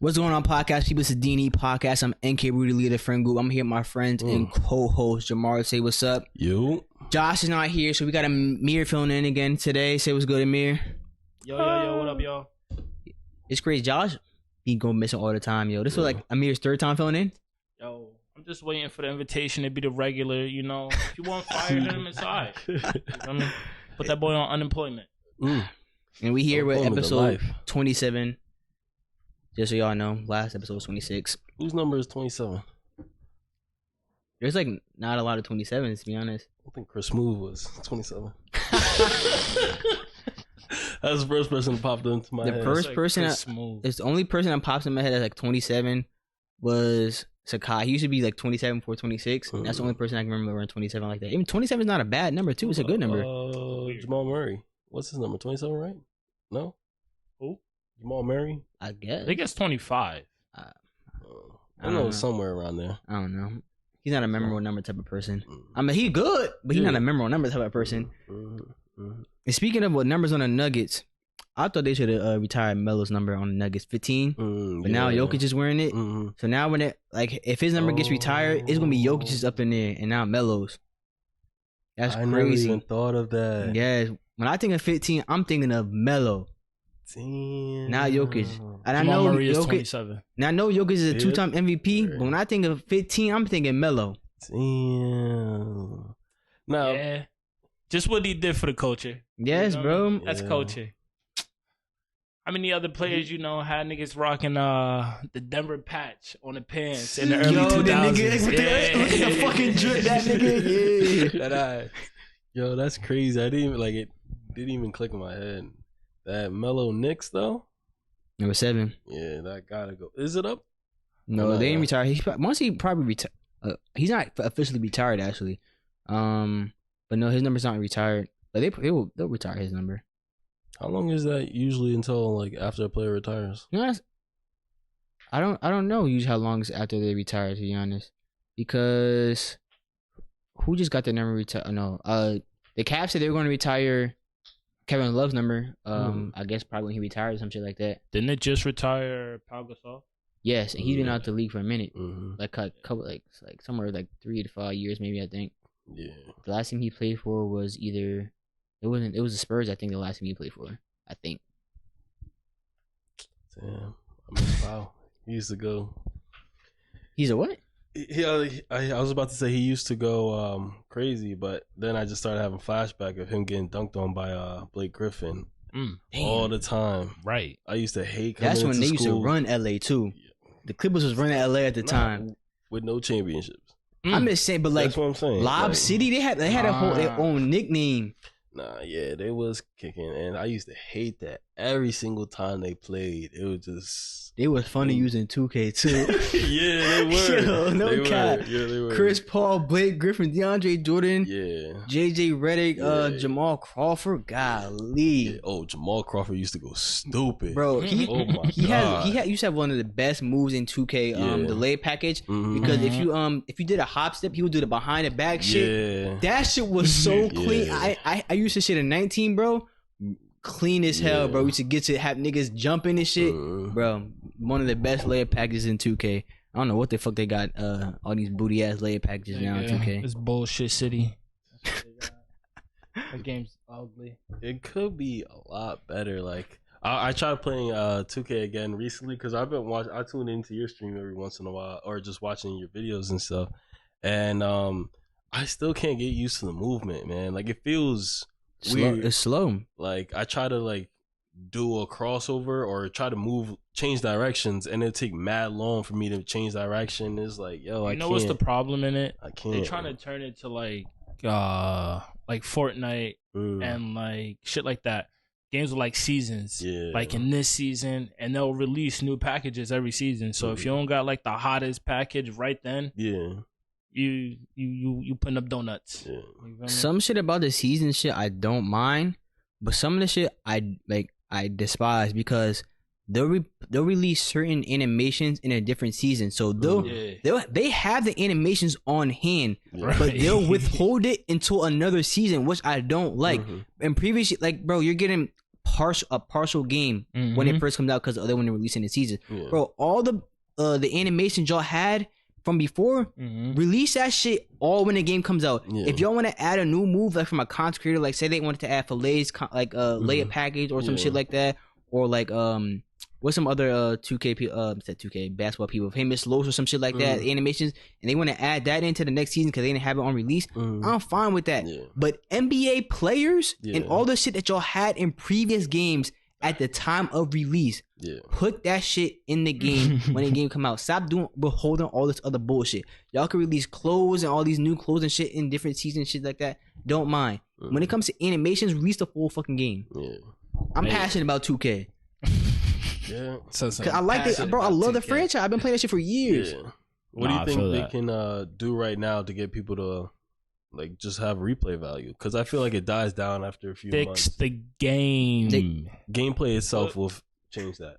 What's going on, podcast people? It's the D&E podcast. I'm nkrudi, leader friend group. I'm here with my friends and co-host Jamar. Say what's up. Yo. Josh is not here, so we got Amir filling in again today. Say what's good, Amir. Yo, what up, y'all? It's crazy, Josh. He go missing all the time, yo. This was like Amir's third time filling in. Yo, I'm just waiting for the invitation to be the regular. You know, if you want fired him inside, I mean, put that boy on unemployment. And we here with episode 27. Just so y'all know, last episode was 26. Whose number is 27? There's like not a lot of 27s, to be honest. I think Chris Smooth was 27. That's the first person that popped into my head. The first person, it's the only person that pops in my head that's like 27 was Sakai. He used to be like 27 before 26. That's the only person I can remember around 27 like that. Even 27 is not a bad number too. It's a good number. Jamal Murray. What's his number? 27, right? No? Who? Jamal Murry? I guess. I think it's 25. I know somewhere around there. I don't know. He's not a memorable number type of person. I mean, he's good, but he's not a memorable number type of person. And speaking of what numbers on the Nuggets, I thought they should have retired Melo's number on the Nuggets, 15. But now Jokic is wearing it. So now when it, like, if his number gets retired, it's gonna be Jokic's up in there, and now Melo's. That's crazy. I never even thought of that. Yeah, when I think of 15, I'm thinking of Melo. Damn. Now Jokic. And Jamal Murray is 27. Now I know Jokic is a two-time MVP, but when I think of 15, I'm thinking Melo. Damn. Now, yeah. Just what he did for the culture. Yes, bro. That's culture. How many other players you know had niggas rocking the Denver patch on the pants in the early 2000s? Look at the fucking drip, that nigga. Yeah. Yo, that's crazy. I didn't even it didn't even click in my head. That Melo Knicks though. Number 7. Yeah, that gotta go. Is it up? No, they ain't retired. He probably retired. He's not officially retired actually. But no, his number's not retired. But they'll retire his number. How long is that usually until like after a player retires? You know, I don't know usually how long is after they retire, to be honest. Because who just got their number retired? No, the Cavs said they were going to retire Kevin Love's number. I guess probably when he retired or some shit like that. Didn't it just retire Pau Gasol? Yes, and he's been out the league for a minute, like a couple, like somewhere like 3 to 5 years, maybe, I think. Yeah. The last team he played for was either it was the Spurs. I think the last team he played for. I think. Damn, I miss Pau. He used to go. He's a what? I was about to say he used to go crazy, but then I just started having flashback of him getting dunked on by Blake Griffin all the time. Right. I used to hate coming That's when they school. used to run LA too. The Clippers was running LA at the time with no championships. I'm just saying, but like that's what I'm saying. Lob City, they had a whole their own nickname. Nah, yeah, they was kicking, and I used to hate that every single time they played. It was just they was funny using 2K too. Yeah, they were. Yo, no cap. Yeah, they were. Chris Paul, Blake Griffin, DeAndre Jordan, JJ Redick, Jamal Crawford. Golly. Yeah. Oh, Jamal Crawford used to go stupid, bro. Oh my he used to have one of the best moves in 2K. The lay package because if you did a hop step, he would do the behind the back shit. Yeah. That shit was so clean. I used to shit in 19, bro. Clean as hell, bro. We used to get to have niggas jumping and shit, bro. One of the best layer packages in 2K. I don't know what the fuck they got all these booty ass layer packages now in 2K. It's bullshit city. That game's ugly. It could be a lot better. Like I tried playing 2K again recently because I've been watching. I tune into your stream every once in a while, or just watching your videos and stuff. And I still can't get used to the movement, man. Like it feels weird. It's slow. Like I try to like do a crossover or try to change directions, and it take mad long for me to change direction. It's like, yo, I can't. What's the problem in it? I can't. They're trying to turn it to like Fortnite and like shit like that. Games with like seasons, like in this season, and they'll release new packages every season. So if you don't got like the hottest package right then, you putting up donuts. Yeah. You feel me? Some shit about the season shit I don't mind, but some of the shit I despise because they'll release certain animations in a different season. So they have the animations on hand, but they'll withhold it until another season, which I don't like. And previously, like, bro, you're getting partial game when it first comes out because they want to release in the season. Yeah. Bro, all the animations y'all had from before, release that shit all when the game comes out. Yeah. If y'all want to add a new move, like from a content creator, like say they wanted to add fillets, like layup package or some shit like that, or like what's some other 2K basketball people, famous Los or some shit like that, animations, and they want to add that into the next season because they didn't have it on release. I'm fine with that. Yeah. But NBA players and all the shit that y'all had in previous games at the time of release, put that shit in the game when the game come out. Stop holding all this other bullshit. Y'all can release clothes and all these new clothes and shit in different seasons, shit like that. Don't mind. When it comes to animations, release the full fucking game. Yeah. I'm passionate about 2K. Yeah, cause I like it, bro. I love 2K. The franchise. I've been playing that shit for years. Yeah. What do you think they can do right now to get people to like just have replay value? Because I feel like it dies down after a few months. Fix the game. Gameplay itself will change that.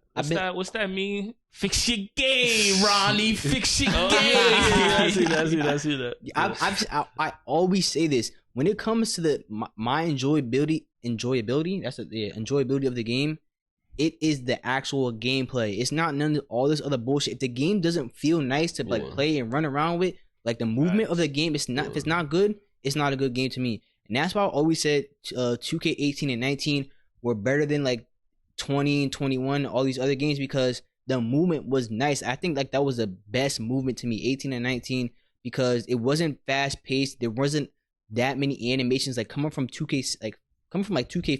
What's that mean? Fix your game, Ronnie. Fix your game. I see that. I always say this when it comes to my enjoyability. That's the enjoyability of the game. It is the actual gameplay. It's not none of all this other bullshit. If the game doesn't feel nice to like play and run around with, like the movement of the game, it's not. If it's not good, it's not a good game to me. And that's why I always said 2K 18 and 19 were better than like 20 and 21, all these other games, because the movement was nice. I think like that was the best movement to me, 18 and 19, because it wasn't fast paced. There wasn't that many animations like coming from 2K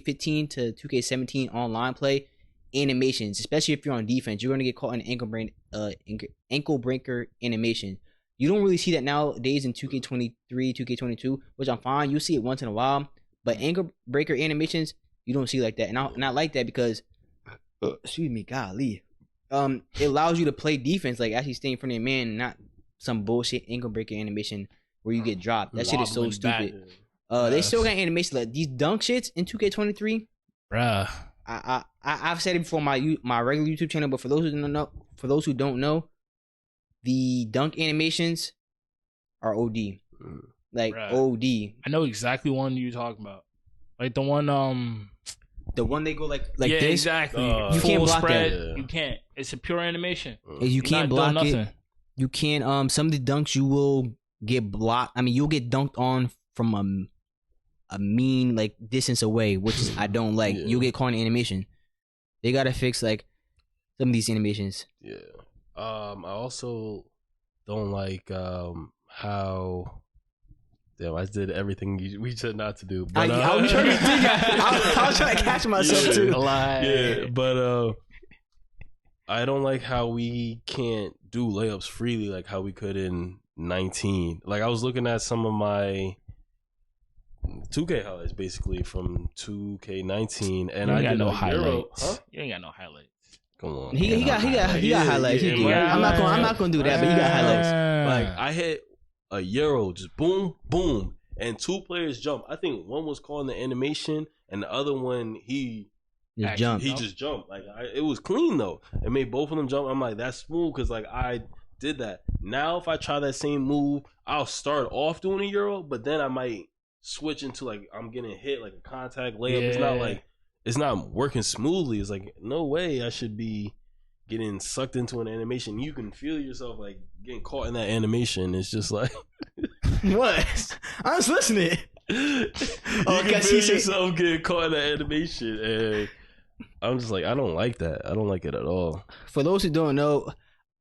15 to 2K 17 online play. Animations, especially if you're on defense, you're going to get caught in an ankle breaker animation. You don't really see that nowadays in 2K23, 2K22, which I'm fine. You see it once in a while, but ankle breaker animations you don't see like that, and I like that because, excuse me, golly, it allows you to play defense, like actually stay in front of your man, and not some bullshit ankle breaker animation where you get dropped. That shit is so stupid. They still got animations like these dunk shits in 2K23, bruh. I've said it before my regular YouTube channel, but for those who don't know, the dunk animations are OD, like bruh. OD. I know exactly one you're talking about, like the one they go like yeah, this. Exactly. You can't block spread, that. You can't. It's a pure animation. You can't block it. You can't. Some of the dunks you will get blocked. I mean, you'll get dunked on from a mean like distance away, which is I don't like. You'll get caught in animation. They gotta fix like some of these animations. Yeah. I also don't like how. Damn, I did everything we said not to do. But, I was trying to think. I was trying to catch myself too. Yeah, but I don't like how we can't do layups freely like how we could in 19. Like I was looking at some of my 2K highlights basically from 2K19, and I got no highlights. Huh? You ain't got no highlights. Come on. He got highlights. I'm not gonna do that, but he got highlights. Like I hit a Euro, just boom, boom, and two players jump. I think one was calling the animation, and the other one he just jumped. Like it was clean though. It made both of them jump. I'm like, that's smooth because like I did that. Now if I try that same move, I'll start off doing a Euro, but then I might switch into like I'm getting hit like a contact layup. Yeah. It's not working smoothly. It's like no way I should be getting sucked into an animation. You can feel yourself like getting caught in that animation. It's just like what? I was listening. You can feel yourself getting caught in that animation, and I'm just like, I don't like that. I don't like it at all. For those who don't know,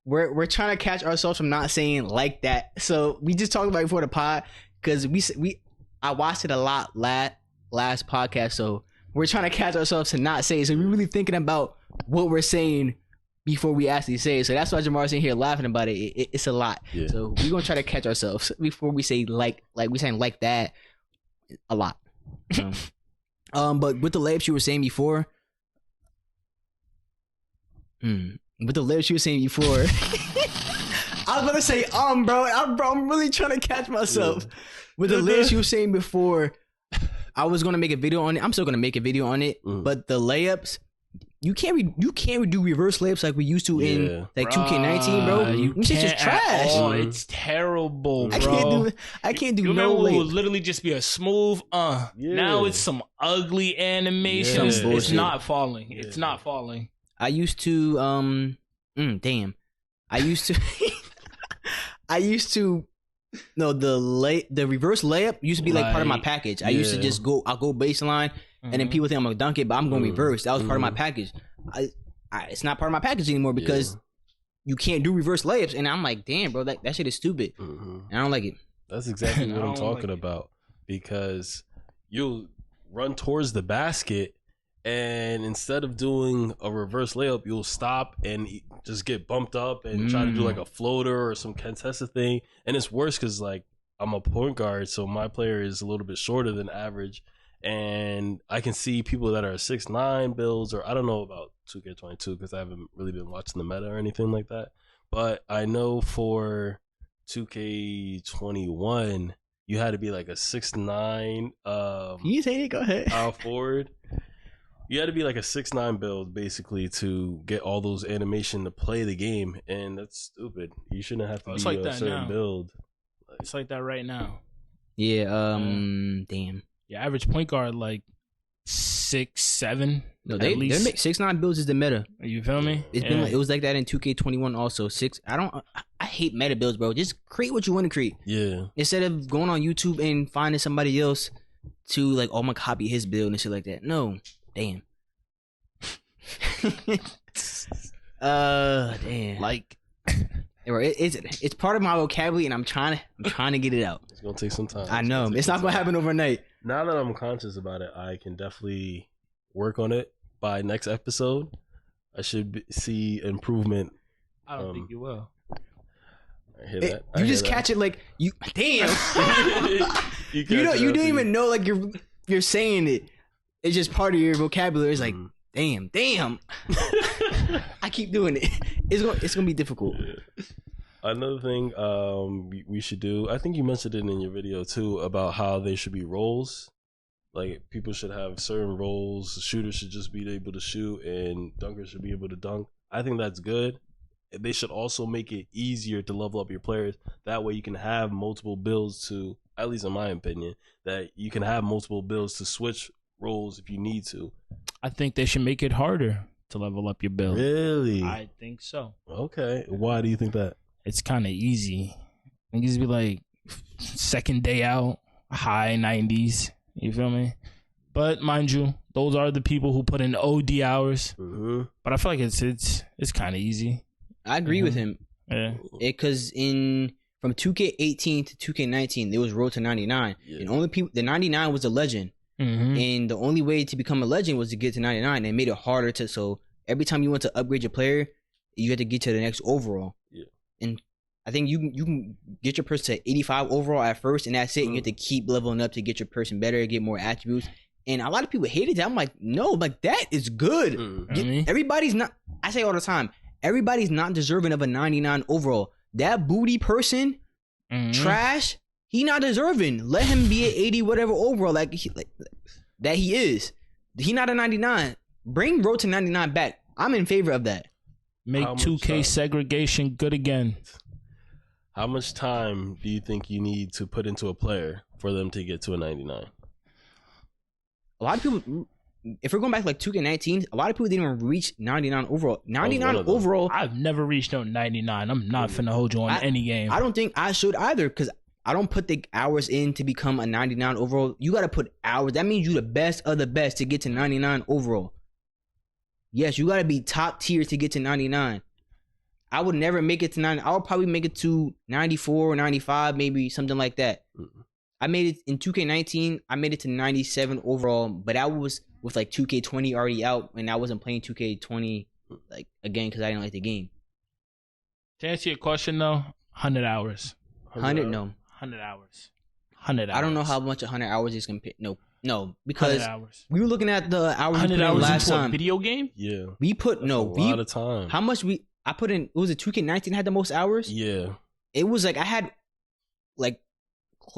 we're trying to catch ourselves from not saying like that. So we just talked about it before the pod because I watched it a lot last podcast. So we're trying to catch ourselves to not say it. So we're really thinking about what we're saying before we actually say it. So that's why Jamar's in here laughing about it. It's a lot. Yeah. So we're gonna try to catch ourselves before we say like we saying like that a lot. But with the layups you were saying before, I was gonna say bro. I'm really trying to catch myself. Yeah. With the layups you were saying before, I was gonna make a video on it. I'm still gonna make a video on it. But the layups, You can't do reverse layups like we used to in like 2K19, bro. This shit just trash. It's terrible, bro. I can't do you no layup. It would literally just be a smooth Now it's some ugly animation. It's not falling. Yeah. It's not falling. I used to damn. I used to no, the reverse layup used to be like part of my package. I used to just I'll go baseline and then people think I'm gonna dunk it, but I'm going reverse. That was part of my package. It's not part of my package anymore because you can't do reverse layups, and I'm like, damn, bro, that shit is stupid. And I don't like it. That's exactly what I'm talking about, because you'll run towards the basket, and instead of doing a reverse layup, you'll stop and just get bumped up and try to do like a floater or some contested thing. And it's worse because like I'm a point guard, so my player is a little bit shorter than average. And I can see people that are 6'9" builds, or I don't know about 2K22 because I haven't really been watching the meta or anything like that. But I know for 2K21, you had to be like a 6'9". You say it, go ahead. Forward. You had to be like a 6'9" build basically to get all those animation to play the game, and that's stupid. You shouldn't have to be like a certain build. It's like that right now. Yeah. Damn. Your average point guard like 6'7". No, they make 6'9" builds is the meta. You feel me? It's been it was like that in 2K21 also. I hate meta builds, bro. Just create what you want to create. Yeah. Instead of going on YouTube and finding somebody else to like, oh, I'm gonna copy his build and shit like that. No, damn. Damn. Like, it's part of my vocabulary, and I'm trying to get it out. It's gonna take some time. I know it's not gonna happen overnight. Now that I'm conscious about it, I can definitely work on it. By next episode, I should see improvement. I don't think you will. I hear that. You just catch it like you. Damn. you don't even know like you're saying it. It's just part of your vocabulary. It's like damn. I keep doing it. It's gonna be difficult. Yeah. Another thing we should do, I think you mentioned it in your video too, about how they should be roles. Like people should have certain roles. Shooters should just be able to shoot, and dunkers should be able to dunk. I think that's good. They should also make it easier to level up your players. That way you can have multiple builds to, at least in my opinion, that you can have multiple builds to switch roles if you need to. I think they should make it harder to level up your build. Really? I think so. Okay. Why do you think that? It's kind of easy. Niggas be like, second day out, high 90s. You feel me? But mind you, those are the people who put in OD hours. But I feel like it's kind of easy. I agree with him. Yeah. Because from 2K18 to 2K19, there was road to 99, and the 99 was a legend. And the only way to become a legend was to get to 99. They made it harder to, so every time you want to upgrade your player, you had to get to the next overall. Yeah. And I think you can get your person to 85 overall at first, and that's it. You have to keep leveling up to get your person better, get more attributes. And a lot of people hated that. I'm like, no, like that is good. Everybody's not. I say all the time, everybody's not deserving of a 99 overall. That booty person, trash. He not deserving. Let him be at 80 whatever overall like that he is. He not a 99. Bring road to 99 back. I'm in favor of that. Make 2K segregation good again. How much time do you think you need to put into a player for them to get to a 99? A lot of people, if we're going back like 2K19, a lot of people didn't even reach 99 overall. 99 overall. I've never reached no 99. I'm not finna hold you on any game. I don't think I should either, because I don't put the hours in to become a 99 overall. You got to put hours. That means you the best of the best to get to 99 overall. Yes, you got to be top tier to get to 99. I would never make it to 90. I would probably make it to 94 or 95, maybe something like that. I made it in 2K19. I made it to 97 overall, but that was with like 2K20 already out, and I wasn't playing 2K20 like again because I didn't like the game. To answer your question though, 100 hours. 100 no. 100 hours. 100 hours. I don't know how much 100 hours is compared. No, because we were looking at the hours 100 hours last time. A video game? Yeah. We put a lot of time. How much I put in? Was it 2K19 had the most hours? Yeah. It was like I had like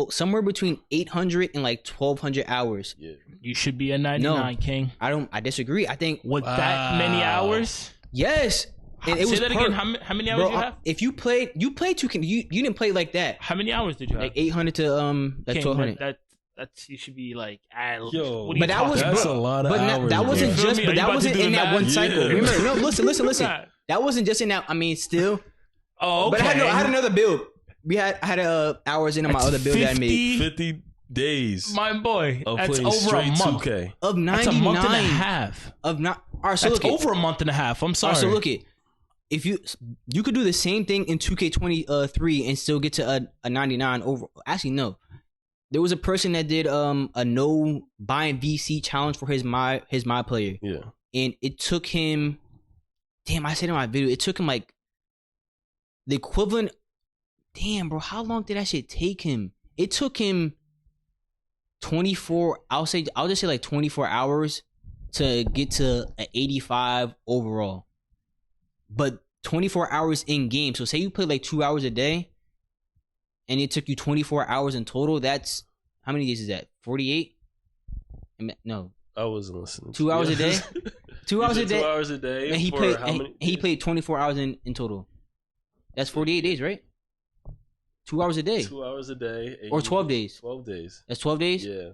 somewhere between 800 and like 1200 hours. Yeah. You should be a 99, King. I disagree. I think with that many hours. Yes. And Say that again. How many hours you have? If you played 2K, you didn't play like that. How many hours did you have? Like 800 to like 1200. That's you should be like. Yo, but that's a lot of hours. That wasn't just. But that wasn't in that one cycle. Remember? No, listen. That wasn't just in that. I mean, still. Oh, okay. But I had another build. I had hours into my other build that I made. 50 days. My boy. That's over a month. 2K. Of 99. That's a month and a half. Of not. All right, so that's over a month and a half. I'm sorry. So look it. If you could do the same thing in 2K23 and still get to a 99 over. Actually, no. There was a person that did a no buying VC challenge for his my player. Yeah. And it took him. Damn, I said in my video, it took him like the equivalent. Damn, bro, how long did that shit take him? It took him 24. I'll just say like 24 hours to get to an 85 overall. But 24 hours in game. So say you play like 2 hours a day, and it took you 24 hours in total. That's how many days is that? 48? No, I wasn't listening. 2 hours a day. 2 hours a day. 2 hours a day. And he played 24 hours in total. That's 48 days, right? 2 hours a day. 2 hours a day. Or 12 days. 12 days. That's 12 days? Yeah.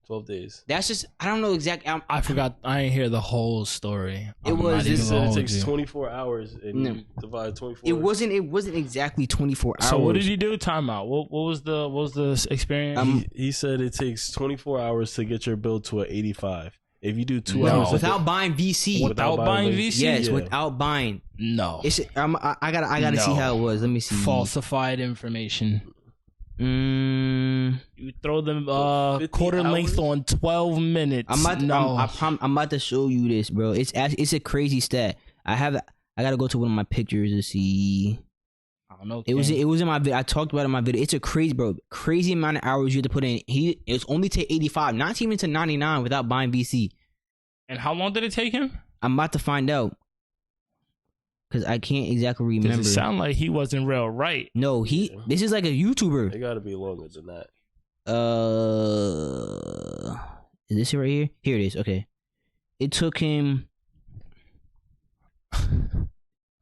12 days. That's just, I don't know exactly. I forgot. I didn't hear the whole story. It takes 24 hours and you divide 24. It wasn't exactly 24 hours. So what did he do? Timeout. What was the experience? He said it takes 24 hours to get your build to an 85. If you do 2 hours without buying VC, without buying VC, yes, without buying. No, I gotta see how it was. Let me see. Falsified information. You throw them quarter length on 12 minutes. I'm about to show you this, bro. It's a crazy stat. I gotta go to one of my pictures to see. I don't know. It was in my video. I talked about it in my video. It's a crazy amount of hours you have to put in. It was only to 85, not even to 99 without buying VC. And how long did it take him? I'm about to find out. Because I can't exactly remember. Does it sound like he wasn't real right? No, this is like a YouTuber. It gotta be longer than that. Is this it right here? Here it is. Okay. It took him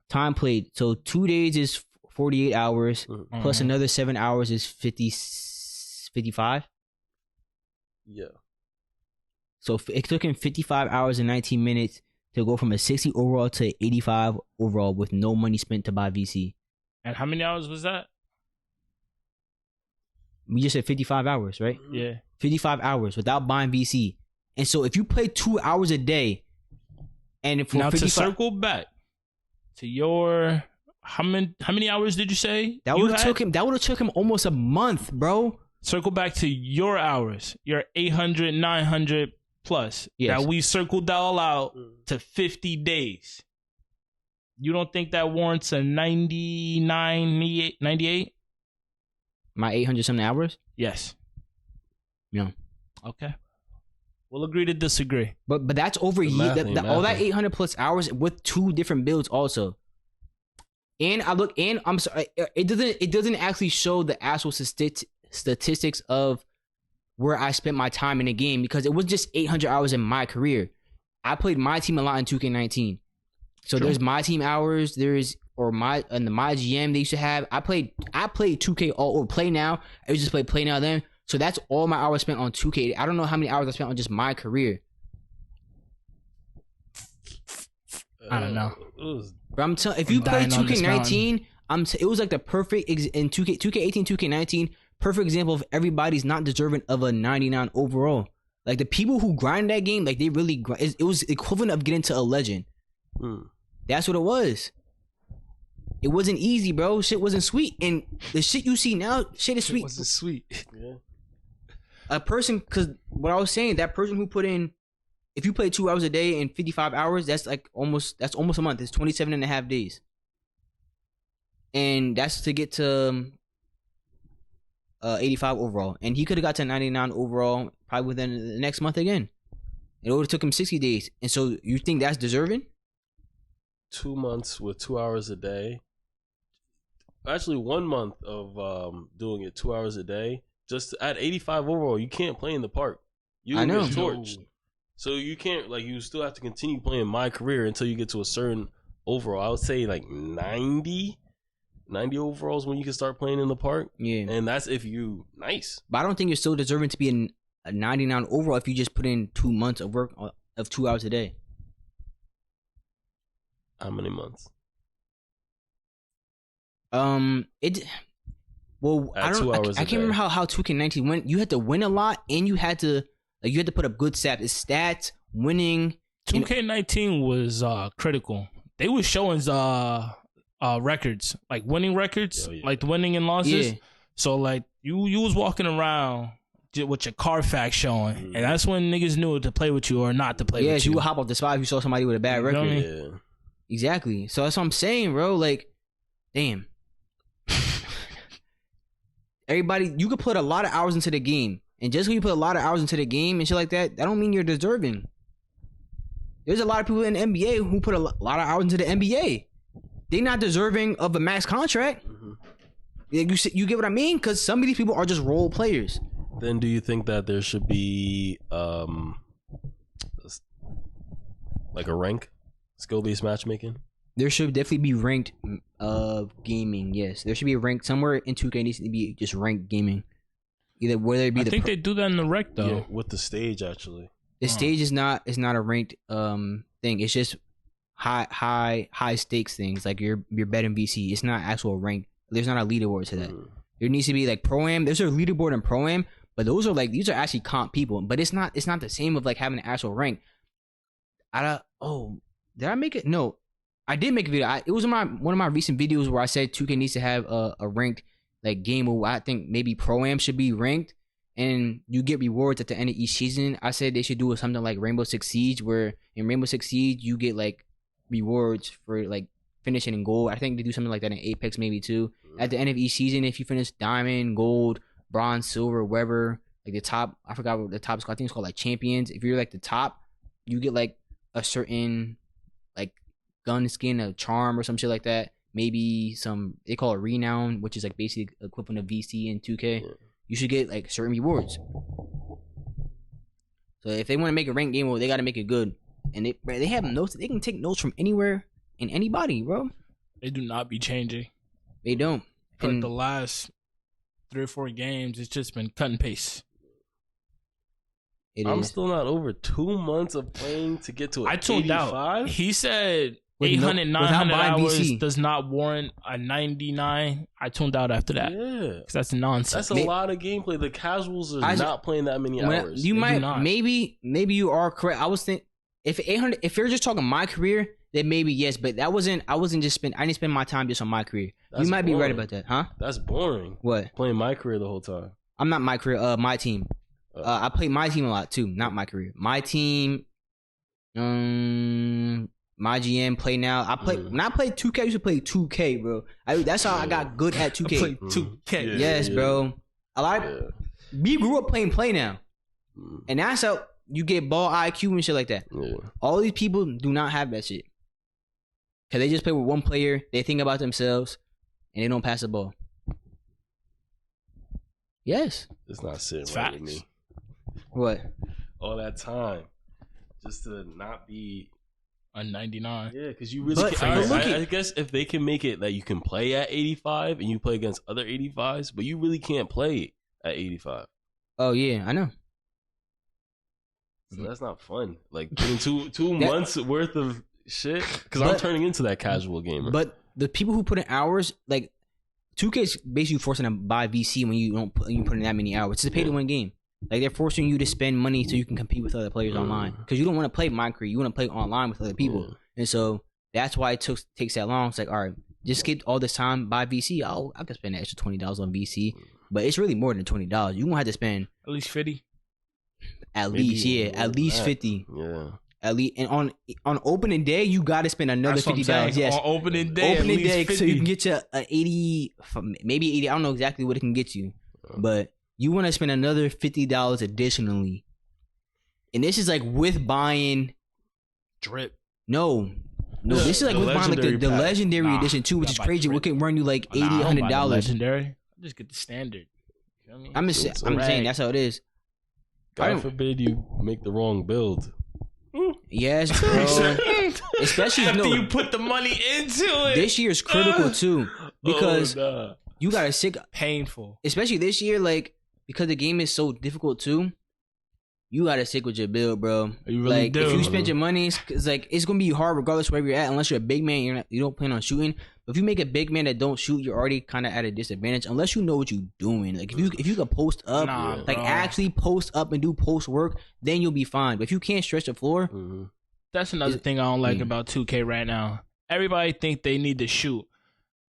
time played. So 2 days is 48 hours plus another 7 hours is 55. Yeah. So it took him 55 hours and 19 minutes to go from a 60 overall to 85 overall with no money spent to buy VC. And how many hours was that? We just said 55 hours, right? Yeah. 55 hours without buying VC. And so if you play 2 hours a day, and for now to circle back to your how many hours did you say? That would have took him almost a month, bro. Circle back to your hours, your 800, 900 plus. Yes. That we circled all out to 50 days. You don't think that warrants a 98? My 800 something hours? Yes. No. Okay. We'll agree to disagree. But that's over all that 800 plus hours with 2 different builds also. And I'm sorry, it doesn't actually show the actual statistics of where I spent my time in the game because it was just 800 hours in my career. I played my team a lot in 2K19. So there's my team hours, and the my GM they used to have. I played 2K or Play Now. I used to play Play Now then. So that's all my hours spent on 2K. I don't know how many hours I spent on just my career. I don't know. But I'm telling, if you play 2K19, it was like the perfect in 2K18, 2K19, perfect example of everybody's not deserving of a 99 overall. Like the people who grind that game, like they really grind. It was equivalent of getting to a legend. That's what it was. It wasn't easy, bro. Shit wasn't sweet, and the shit you see now, shit is sweet. It wasn't sweet. Yeah. A person, because what I was saying, that person who put in, if you play 2 hours a day and 55 hours, that's almost a month. It's 27 and a half days. And that's to get to 85 overall. And he could have got to 99 overall probably within the next month again. It would have took him 60 days. And so you think that's deserving? 2 months with 2 hours a day. actually 1 month of doing it 2 hours a day. Just at 85 overall, you can't play in the park. You I know. get torched. So you can't, like, you still have to continue playing my career until you get to a certain overall. I would say like 90 overalls when you can start playing in the park. Yeah. And that's if you nice. But I don't think you're still deserving to be a 99 overall if you just put in 2 months of work of 2 hours a day. How many months? Well, I can't remember how 2K19 went. You had to win a lot, and you had to put up good stats, winning. 2K19 was critical. They were showing records, like winning records, like the winning and losses. Yeah. So like you was walking around with your Carfax showing, and that's when niggas knew to play with you or not to play with you. Yeah, you would hop off the spot if you saw somebody with a bad record. Yeah. Exactly. So that's what I'm saying, bro. Like, damn. Everybody, you could put a lot of hours into the game, and just when you put a lot of hours into the game and shit like that, that don't mean you're deserving. There's a lot of people in the NBA who put a lot of hours into the NBA. They're not deserving of a max contract. Mm-hmm. You get what I mean? Because some of these people are just role players. Then do you think that there should be like a rank, skill-based matchmaking? There should definitely be ranked gaming. Yes, there should be a rank somewhere in 2K. Needs to be just ranked gaming. Either whether it be I think they do that in the rec though. Yeah, with the stage actually. The stage is not a ranked thing. It's just high stakes things like your betting VC. It's not actual rank. There's not a leaderboard to that. There needs to be like pro-am. There's a leaderboard in pro-am, but those are like these are actually comp people. But it's not the same of like having an actual rank. Did I make it? No. I did make a video. It was one of my recent videos where I said 2K needs to have a ranked like game where I think maybe Pro-Am should be ranked and you get rewards at the end of each season. I said they should do something like Rainbow Six Siege, where in Rainbow Six Siege you get like rewards for like finishing in gold. I think they do something like that in Apex maybe too. At the end of each season, if you finish diamond, gold, bronze, silver, whatever, like the top, I forgot what the top is called. I think it's called like champions. If you're like the top, you get like a certain like gun skin, a charm or some shit like that. Maybe some, they call it renown, which is like basically equivalent of VC in 2K. Yeah. You should get like certain rewards. So if they want to make a ranked game, well, they got to make it good. And they have notes. They can take notes from anywhere and anybody, bro. They do not be changing. They don't. For the last 3 or 4 games, it's just been cut and paste. I'm still not over 2 months of playing to get to 85. I tuned out. He said 800, 900 hours BC does not warrant a 99. I tuned out after that. Yeah. Because that's nonsense. That's a lot of gameplay. The casuals are not playing that many hours. You might, maybe you are correct. I was thinking, if you're just talking my career, then maybe yes, but I didn't spend my time just on my career. You might be right about that, huh? That's boring. What? Playing my career the whole time. I'm not my career, my team. I played my team a lot too, not my career. My team, my GM play now. When I played 2K, I used to play 2K, bro. That's how I got good at 2K. I played 2K. Yes, bro. We grew up playing play now, and that's how you get ball IQ and shit like that. Yeah. All these people do not have that shit because they just play with one player. They think about themselves, and they don't pass the ball. Yes, it's not sitting right with me. What? All that time just to not be a 99. Yeah, because you really can't. I guess if they can make it that you can play at 85 and you play against other 85s, but you really can't play at 85. Oh yeah, I know. So that's not fun. Like putting two months worth of shit. Because I'm turning into that casual gamer. But the people who put in hours, like 2K is basically forcing them to buy VC when you put in that many hours. It's a pay to win game. Like they're forcing you to spend money so you can compete with other players online because you don't want to play my career. You want to play online with other people, and so that's why it takes that long. It's like, all right, just skip all this time, buy VC. I can spend an extra $20 on VC, but it's really more than $20. You won't have to spend at least 50. At least 50. Yeah. At least, and on opening day, you got to spend another $50. Yes, on opening day, so you can get you a 80, maybe 80. I don't know exactly what it can get you, but you want to spend another $50 additionally, and this is like with buying drip. No, No, this is like we're buying like the legendary edition too, which is crazy. We can run you like $80-$100. Legendary. Just get the standard. You know what I mean? I'm saying that's how it is. God forbid you make the wrong build. Yes, bro. Especially after you put the money into it. This year's critical too because you got a sick painful. Especially this year, like because the game is so difficult too. You gotta stick with your build, bro. You really like do. If you spend your money, it's like it's gonna be hard regardless wherever you're at. Unless you're a big man, you don't plan on shooting. But if you make a big man that don't shoot, you're already kind of at a disadvantage. Unless you know what you're doing. Like if you can post up, actually post up and do post work, then you'll be fine. But if you can't stretch the floor, that's another thing I don't like about 2K right now. Everybody think they need to shoot.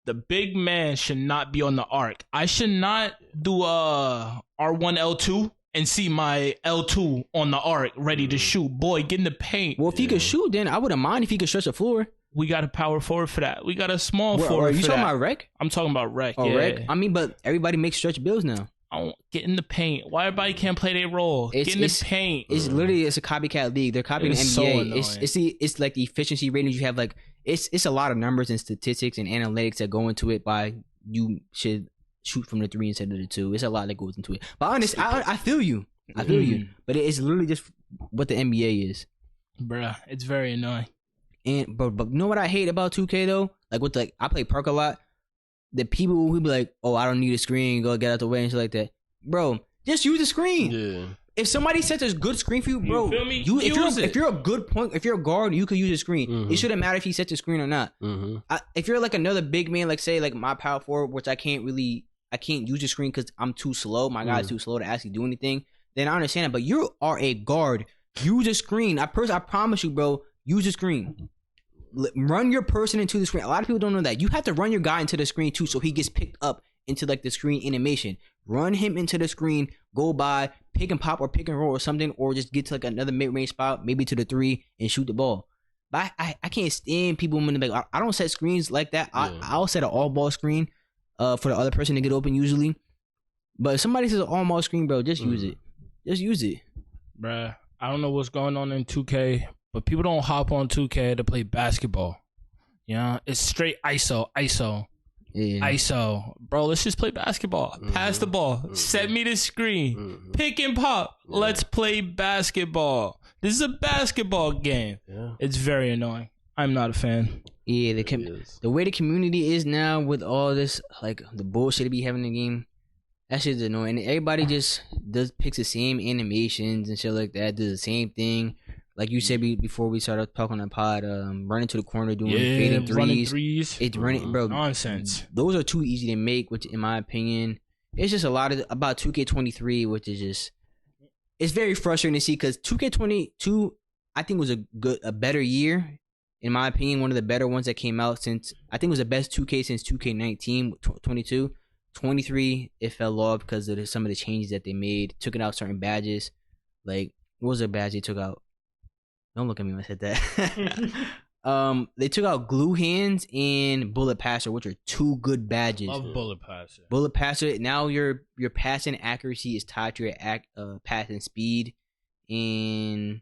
The big man should not be on the arc. I should not do R1 L2. And see my L2 on the arc ready to shoot. Boy, get in the paint. Well, if he could shoot, then I wouldn't mind if he could stretch the floor. We got a power forward for that. We got a small forward for that. You talking about rec? I'm talking about rec, rec? I mean, but everybody makes stretch builds now. Get in the paint. Why everybody can't play their role? Get in the paint. It's literally a copycat league. They're copying the NBA. So it's like the efficiency ratings you have. Like it's a lot of numbers and statistics and analytics that go into it. By you should shoot from the 3 instead of the 2. It's a lot that goes into it. But honest, I feel you. I feel you, but it's literally just what the NBA is, bruh. It's very annoying. And but you know what I hate about 2K though? Like I play Perk a lot. The people who be like, "Oh, I don't need a screen. Go get out the way and shit like that." Bro, just use the screen. Yeah. If somebody sets a good screen for you, bro, you feel me? If you're a good point, if you're a guard, you could use a screen. It shouldn't matter if he sets a screen or not. If you're like another big man, like say like my power forward, which I can't use the screen because I'm too slow. My guy's too slow to actually do anything. Then I understand it. But you are a guard. Use a screen. I promise you, bro. Use a screen. Run your person into the screen. A lot of people don't know that. You have to run your guy into the screen too, so he gets picked up into like the screen animation. Run him into the screen. Go by, pick and pop or pick and roll or something, or just get to like another mid-range spot, maybe to the 3 and shoot the ball. But I can't stand people when they like I don't set screens like that. I'll set an all ball screen for the other person to get open usually. But if somebody says an all ball screen, bro, just use it. Just use it. Bruh, I don't know what's going on in 2K, but people don't hop on 2K to play basketball. You know, it's straight ISO. Yeah. ISO. Bro, let's just play basketball. Pass the ball. Set me the screen. Pick and pop. Yeah. Let's play basketball. This is a basketball game. Yeah. It's very annoying. I'm not a fan. Yeah, the way the community is now with all this, like, the bullshit to be having in the game, that shit's annoying. Everybody just picks the same animations and shit like that. Does the same thing. Like you said before we started talking on the pod, running to the corner, doing fading threes. It's running, bro. Nonsense. Those are too easy to make, which, in my opinion, it's just a lot about 2K23, which is just, it's very frustrating to see because 2K22, I think was a better year, in my opinion, one of the better ones that came out since, I think it was the best 2K since 2K19, 22. 23, it fell off because of some of the changes that they made, took out certain badges. Like, what was the badge they took out? Don't look at me when I said that. They took out Glue Hands and Bullet Passer, which are two good badges. Love Bullet Passer. Bullet Passer. Now your passing accuracy is tied to your passing speed, and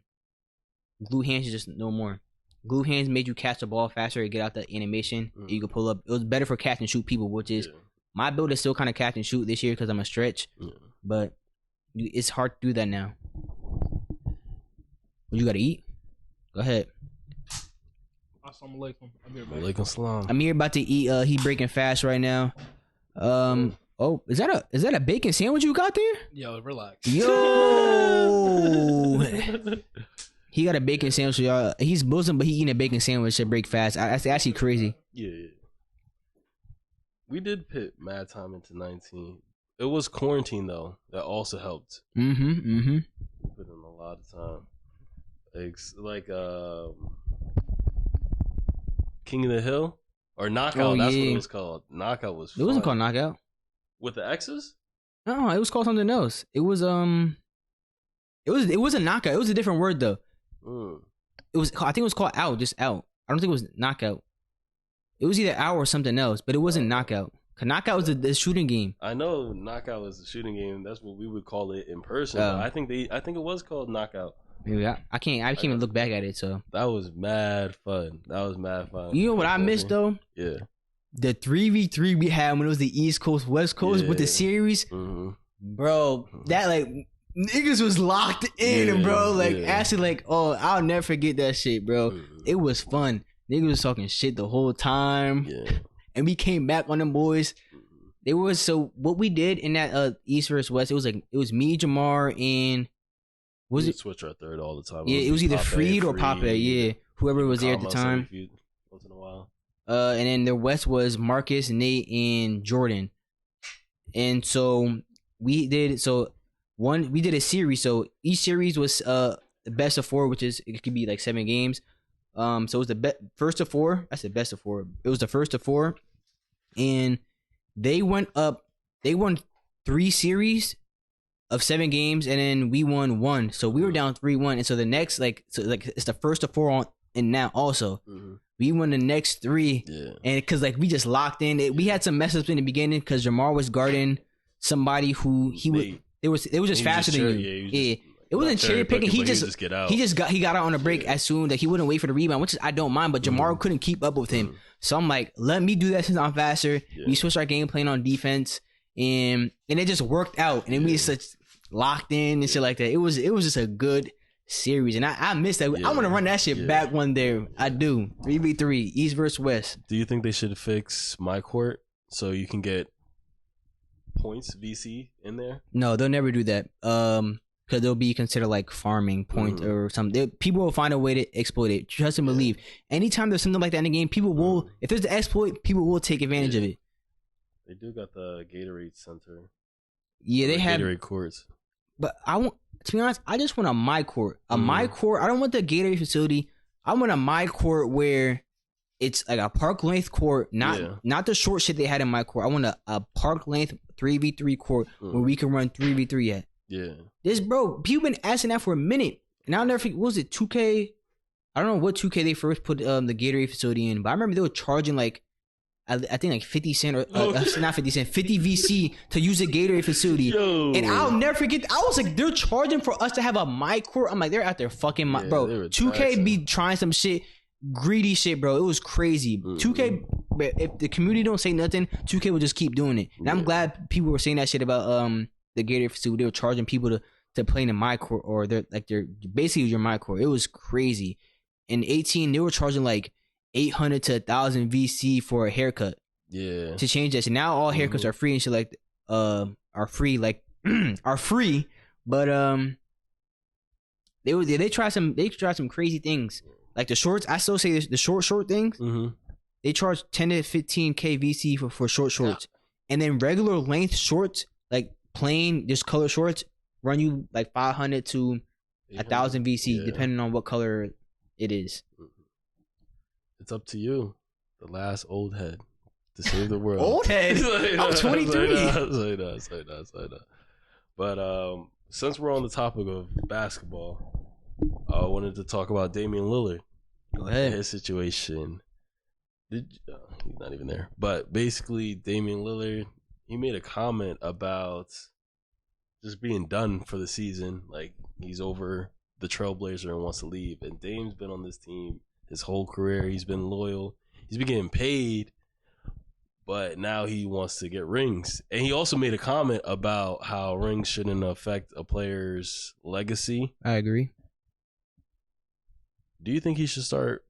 Glue Hands is just no more. Glue Hands made you catch the ball faster to get out the animation. You could pull up. It was better for catch and shoot people, which is my build is still kind of catch and shoot this year because I'm a stretch, but it's hard to do that now. What you gotta eat? Go ahead. Assalamu alaikum. Alaikum salam. I'm here about to eat. He breaking fast right now. Oh, is that a bacon sandwich you got there? Yo, relax. Yo. He got a bacon sandwich, y'all. He's Muslim, but he eating a bacon sandwich to break fast. That's actually crazy. Yeah. We did put mad time into 19. It was quarantine though. That also helped. Put in a lot of time. Like King of the Hill or Knockout. That's what it was called. Knockout was fun. It wasn't called Knockout. With the X's? No, it was called something else. It was a Knockout. It was a different word though. It was, I think it was called Out, just Out. I don't think it was Knockout. It was either Out or something else, but it wasn't Knockout. Cause Knockout was the shooting game. I know Knockout was the shooting game. That's what we would call it in person. I think it was called Knockout. Maybe I can't even look back at it. So that was mad fun. You know what I missed though? Yeah. The 3v3 we had when it was the East Coast, West Coast with the series. Bro, that like niggas was locked in, bro. Like actually like, oh, I'll never forget that shit, bro. It was fun. Niggas was talking shit the whole time. Yeah. And we came back on them boys. They was so what we did in that East versus West, it was me, Jamar, and was it switch our third all the time. Yeah, it was either Freed or Pape, yeah. Whoever was there at the time. Once in a while. And then the West was Marcus, Nate, and Jordan. And so we did a series. So each series was the best of 4, which is it could be like 7 games. So it was the first of 4. That's the best of 4. It was the first of 4, and they won 3 series of 7 games, and then we won 1. So we were down 3-1, and so the next it's the first of 4 on, and now also we won the next 3, and because like we just locked in. We had some mess ups in the beginning because Jamar was guarding somebody who it was just faster than you. Yeah. It wasn't cherry picking. He got out on a break as soon that he wouldn't wait for the rebound, which is, I don't mind, but Jamar couldn't keep up with him. So I'm like, let me do that since I'm faster. We switched our game plan on defense, and it just worked out. And then we just locked in and shit like that. It was just a good series, and I missed that. I want to run that shit back one day. I do. 3v3 East versus West. Do you think they should fix my court so you can get points VC in there? No, they'll never do that. Because they'll be considered like farming points or something. People will find a way to exploit it. Trust and believe. Anytime there's something like that in the game, people will. If there's the exploit, people will take advantage of it. They do got the Gatorade Center. Yeah, they have Gatorade courts. But to be honest, I just want a my court. My court. I don't want the Gatorade facility. I want a my court where it's like a park length court, not the short shit they had in my court. I want a park length 3v3 court where we can run 3v3 at. Yeah. This people been asking that for a minute. And I'll never forget, what was it, 2K? I don't know what 2K they first put the Gatorade facility in, but I remember they were charging like, I think like 50 cent or not 50 cent, 50 VC to use a Gatorade facility. Yo. And I'll never forget, I was like, they're charging for us to have a my court. I'm like, they're out there fucking bro. 2K be trying some shit, greedy shit, bro. It was crazy. 2K, if the community don't say nothing, 2K will just keep doing it. And I'm glad people were saying that shit about the Gatorade facility. They were charging people to play in my court, or they're basically your my court. It was crazy. In 18, they were charging like 800 to 1,000 VC for a haircut. Yeah. To change that. So now all haircuts are free and shit like are free are free. But they try some crazy things. Like the shorts, I still say the short things. They charge 10 to 15K VC for short shorts. And then regular length shorts, like plain just color shorts, run you like 500 to 1,000 VC depending on what color it is. It's up to you, the last old head, to save the world. Old head? I'm 23. Say that. But since we're on the topic of basketball, I wanted to talk about Damian Lillard. Go ahead. His situation. He's not even there. But basically, Damian Lillard, he made a comment about just being done for the season. Like, he's over the Trailblazer and wants to leave. And Dame's been on this team his whole career. He's been loyal. He's been getting paid, but now he wants to get rings. And he also made a comment about how rings shouldn't affect a player's legacy. I agree. Do you think he should start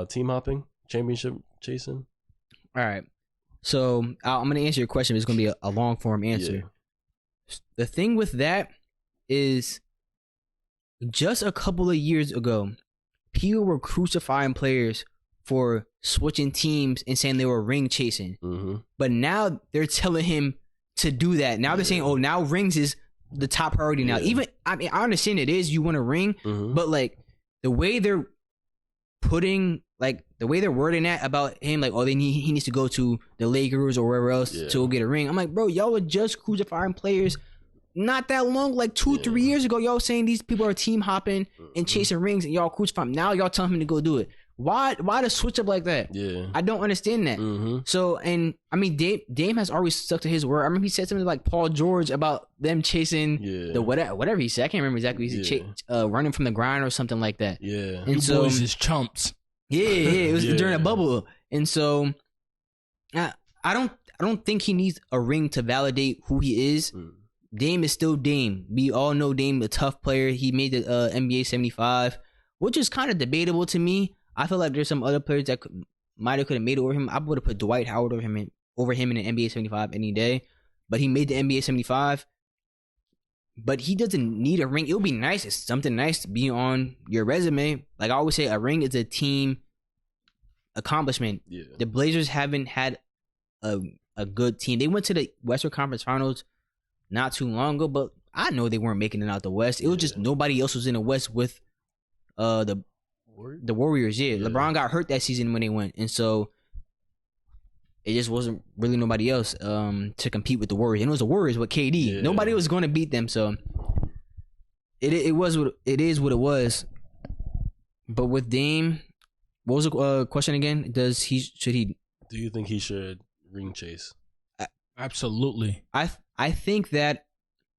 team hopping, championship chasing? All right. So I'm going to answer your question. It's going to be a long form answer. Yeah. The thing with that is just a couple of years ago, people were crucifying players for switching teams and saying they were ring chasing. But now they're telling him to do that. Now they're saying, oh, now rings is the top priority now. Even, I mean, I understand it is, you want a ring, but like the way they're putting, like the way they're wording that about him, like, oh, he needs to go to the Lakers or wherever else to go get a ring. I'm like, bro, y'all were just crucifying players not that long, like 2-3 years ago. Y'all saying these people are team hopping and chasing rings, and y'all crucifying. Now y'all telling him to go do it. Why the switch up like that? Yeah. I don't understand that. Mm-hmm. So, and I mean, Dame has always stuck to his word. I remember he said something like Paul George about them chasing the whatever he said. I can't remember exactly. He said running from the grind or something like that. Yeah. And you so, boys is chumps. Yeah. It was during a bubble. And so, I don't think he needs a ring to validate who he is. Dame is still Dame. We all know Dame, a tough player. He made the NBA 75, which is kind of debatable to me. I feel like there's some other players that could have made it over him. I would have put Dwight Howard over him in the NBA 75 any day. But he made the NBA 75. But he doesn't need a ring. It would be nice. It's something nice to be on your resume. Like I always say, a ring is a team accomplishment. Yeah. The Blazers haven't had a good team. They went to the Western Conference Finals not too long ago, but I know they weren't making it out the West. It was just nobody else was in the West with the Warriors. Yeah, LeBron got hurt that season when they went, and so it just wasn't really nobody else to compete with the Warriors. And it was the Warriors with KD. Yeah. Nobody was going to beat them, so it was what it is. What it was. But with Dame, what was the question again? Do you think he should ring chase? Absolutely. I think that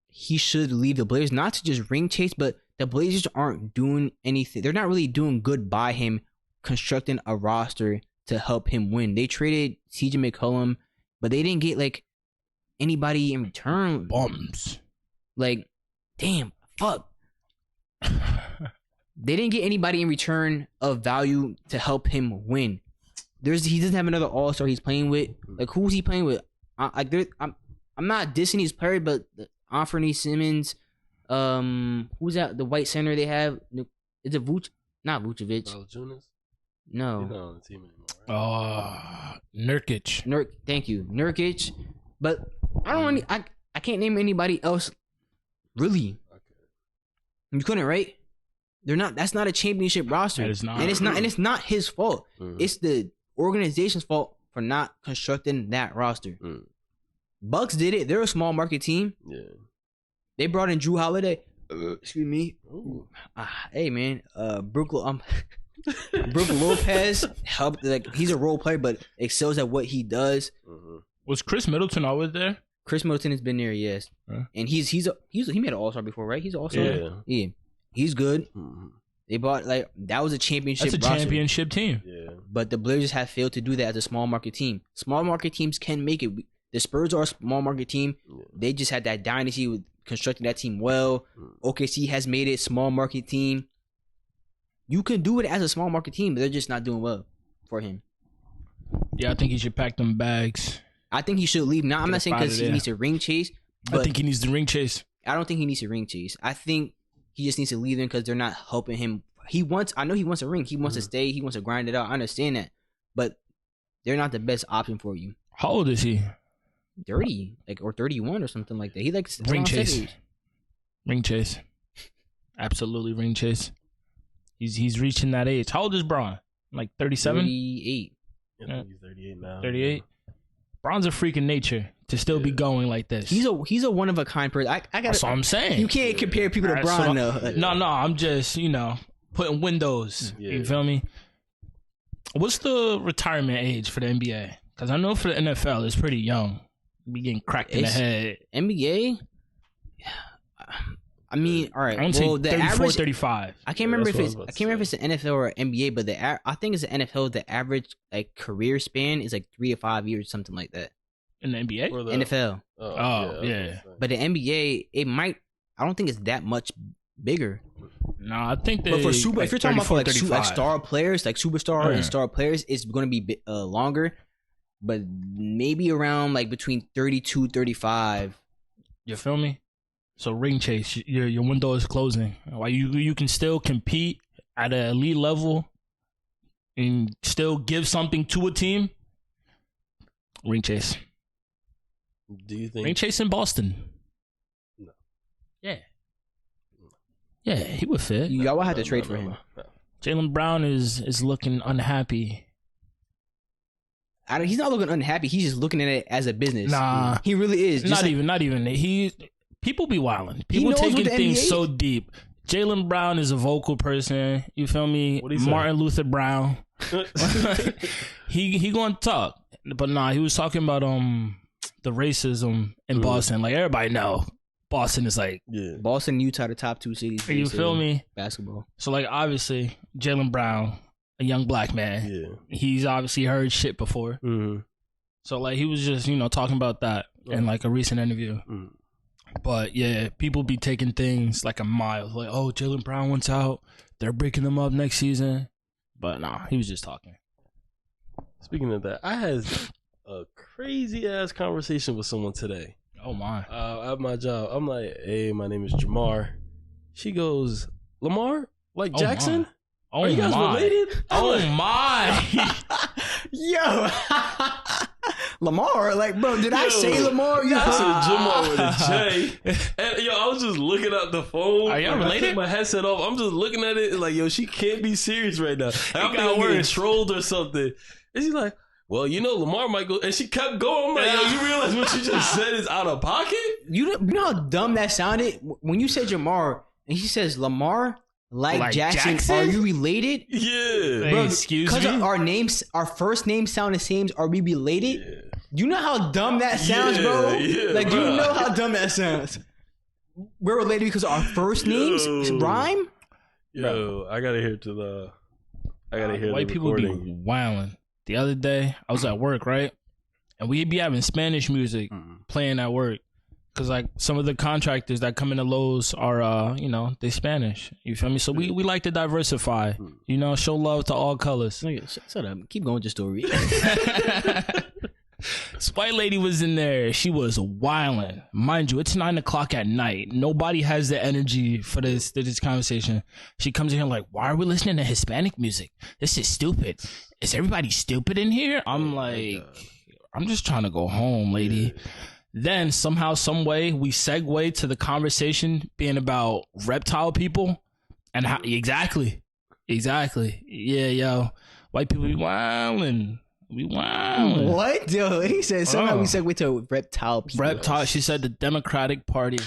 he should leave the Blazers, not to just ring chase, but the Blazers aren't doing anything. They're not really doing good by him constructing a roster to help him win. They traded CJ McCollum, but they didn't get like anybody in return. Bums. Like, damn, fuck. They didn't get anybody in return of value to help him win. He doesn't have another All-Star he's playing with. Like, who's he playing with? I'm not dissing his player, but Anthony Simmons, who's that? The white center they have? Is it not Vucevic? Valanciunas? No. He's not on the team anymore, right? Nurkic. Thank you, Nurkic. But I can't name anybody else. Really? Okay. You couldn't, right? They're not. That's not a championship roster. That is not. And it's not his fault. It's the organization's fault for not constructing that roster. Bucks did it. They're a small market team. Yeah. They brought in Drew Holiday. Excuse me. Hey man, Brook Lopez helped. Like, he's a role player, but excels at what he does. Was Chris Middleton always there? Chris Middleton has been there, yes. And he made an All-Star before, right? He's an All-Star. Yeah. He's good. They bought that was a championship. That's a roster. Championship team. Yeah. But the Blazers have failed to do that as a small market team. Small market teams can make it. The Spurs are a small market team. Yeah. They just had that dynasty with constructing that team well. OKC has made it small market team. You can do it as a small market team, but they're just not doing well for him. Yeah, I think he should pack them bags. I think he should leave. Now, I'm not saying because he needs to ring chase. I think he needs to ring chase. I don't think he needs to ring chase. I think he just needs to leave them because they're not helping him. I know he wants a ring. He wants to stay. He wants to grind it out. I understand that. But they're not the best option for you. How old is he? 30, or 31 or something like that. He likes ring chase. Ring chase. Absolutely ring chase. He's reaching that age. How old is Bron? Like 37? 38. Yeah, he's 38 now. 38? Bron's a freak in nature to still be going like this. He's a one of a kind person. I got. That's what I'm saying. You can't compare people to Bron though. No, I'm just putting windows. Yeah. You feel me? What's the retirement age for the NBA? Because I know for the NFL it's pretty young. Be getting cracked in the head. NBA? I mean, all right. I don't say 34, 35. I can't remember if it's the NFL or NBA, but I think it's the NFL. The average career span is 3 to 5 years, something like that. In the NBA? Or the NFL. Oh, yeah. But the NBA, I don't think it's that much bigger. No, I think but for if you're talking about star players, superstar and star players, it's going to be longer. But maybe around between 32, 35. You feel me? So ring chase, your window is closing. While you can still compete at an elite level and still give something to a team. Ring chase. Do you think ring chase in Boston? No. Yeah. Yeah, he would fit. Y'all will have to trade for him. Jaylen Brown is looking unhappy. He's not looking unhappy. He's just looking at it as a business. Nah, he really is. Not even. People be wilding. People taking things so deep. Jaylen Brown is a vocal person. You feel me? Martin Luther Brown. he going to talk, but nah, he was talking about the racism in Boston. Like everybody know, Boston is like Boston, Utah, the top 2 cities. You feel me? Basketball. So like obviously Jaylen Brown, a young black man, he's obviously heard shit before. So like he was just talking about that in like a recent interview. But yeah, people be taking things like a mile. Like, oh, Jaylen Brown wants out. They're breaking them up next season. But nah, he was just talking. Speaking of that, I had a crazy ass conversation with someone today. Oh my! At my job, I'm like, "Hey, my name is Jamar." She goes, "Lamar, like Jackson? Oh, are you guys related?" Oh my! Yo, Lamar, like, bro, did I say Lamar? You said Jamar with a J. And yo, I was just looking at the phone. Are y'all related? I took my headset off. I'm just looking at it like, yo, she can't be serious right now. Like, I'm getting trolled or something. And she's like, well, Lamar might go. And she kept going. I'm like, yo, you realize what you just said is out of pocket? You know how dumb that sounded? When you said Jamar and he says Lamar, like Jackson, are you related? Yeah. Bro, excuse me? Because our first names sound the same, are we related? Yeah. You know how dumb that sounds, bro? Yeah, like, you know how dumb that sounds? We're related because our first names rhyme? Yo, I gotta hear white people be wilding. The other day, I was at work, right? And we be having Spanish music playing at work. Because, like, some of the contractors that come into Lowe's are, they Spanish. You feel me? So we like to diversify. Show love to all colors. Shut up. Keep going with your story. This white lady was in there. She was wilding. Mind you, it's 9:00 at night. Nobody has the energy for this conversation. She comes in here like, why are we listening to Hispanic music? This is stupid. Is everybody stupid in here? I'm like, I'm just trying to go home, lady. Yeah. Then somehow, some way, we segue to the conversation being about reptile people and how exactly. Yeah, yo, white people be wilding. We wilding. What? Yo, he said somehow we segue to reptile people. Reptile. She said the Democratic Party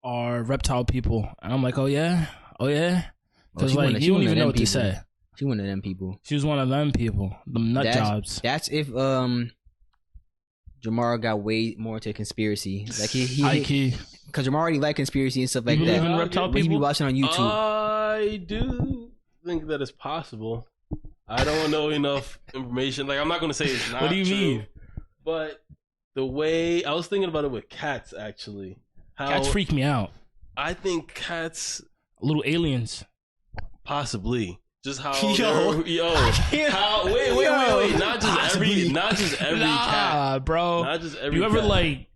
are reptile people, and I'm like, oh yeah. Because you don't even know what to say. She one of them people. She was one of them people. The nut jobs. That's if Jamar got way more into conspiracy. Like he because Jamar already like conspiracy and stuff like that. Reptile people? He be watching on YouTube. I do think that it's possible. I don't know enough information. Like, I'm not going to say it's not. What do you mean? But the way I was thinking about it with cats, actually. Cats freak me out. I think cats, little aliens, possibly. Just how wait, not just every cat, bro. Not just every. You ever cat.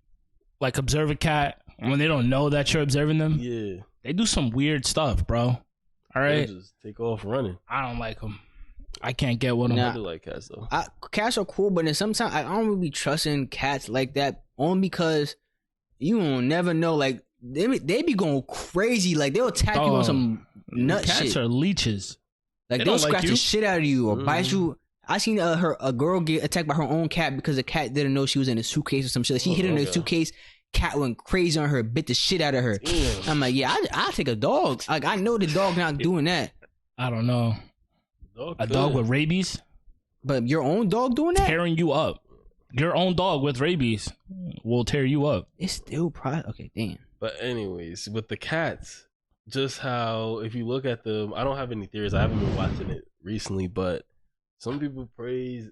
like observe a cat when they don't know that you're observing them? Yeah, they do some weird stuff, bro. All right, they just take off running. I don't like them. I can't get with them. I do like cats though. Cats are cool, but then sometimes I don't really be trusting cats like that. Only because you will never know. Like they be going crazy. Like they'll attack you on some nut shit. Cats are leeches. Like they'll scratch the shit out of you or bite you. I seen a girl get attacked by her own cat because the cat didn't know she was in a suitcase or some shit. She hit her in a suitcase. Cat went crazy on her, bit the shit out of her. I'm like, yeah, I'll take a dog. Like I know the dog not doing that. I don't know. A dog with rabies? But your own dog doing that? Tearing you up. Your own dog with rabies will tear you up. It's still probably okay. Damn. But anyways, with the cats. Just how, if you look at them, I don't have any theories. I haven't been watching it recently, but some people praise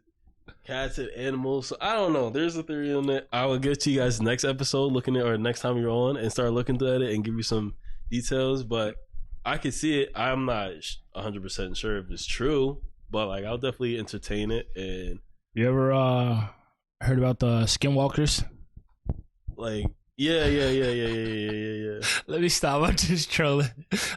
cats and animals. So I don't know. There's a theory on it. I will get to you guys next episode, or next time you're on, and start looking at it and give you some details. But I can see it. I'm not 100% sure if it's true, but like I'll definitely entertain it. And you ever heard about the skinwalkers? Like. Yeah. Let me stop. I'm just trolling.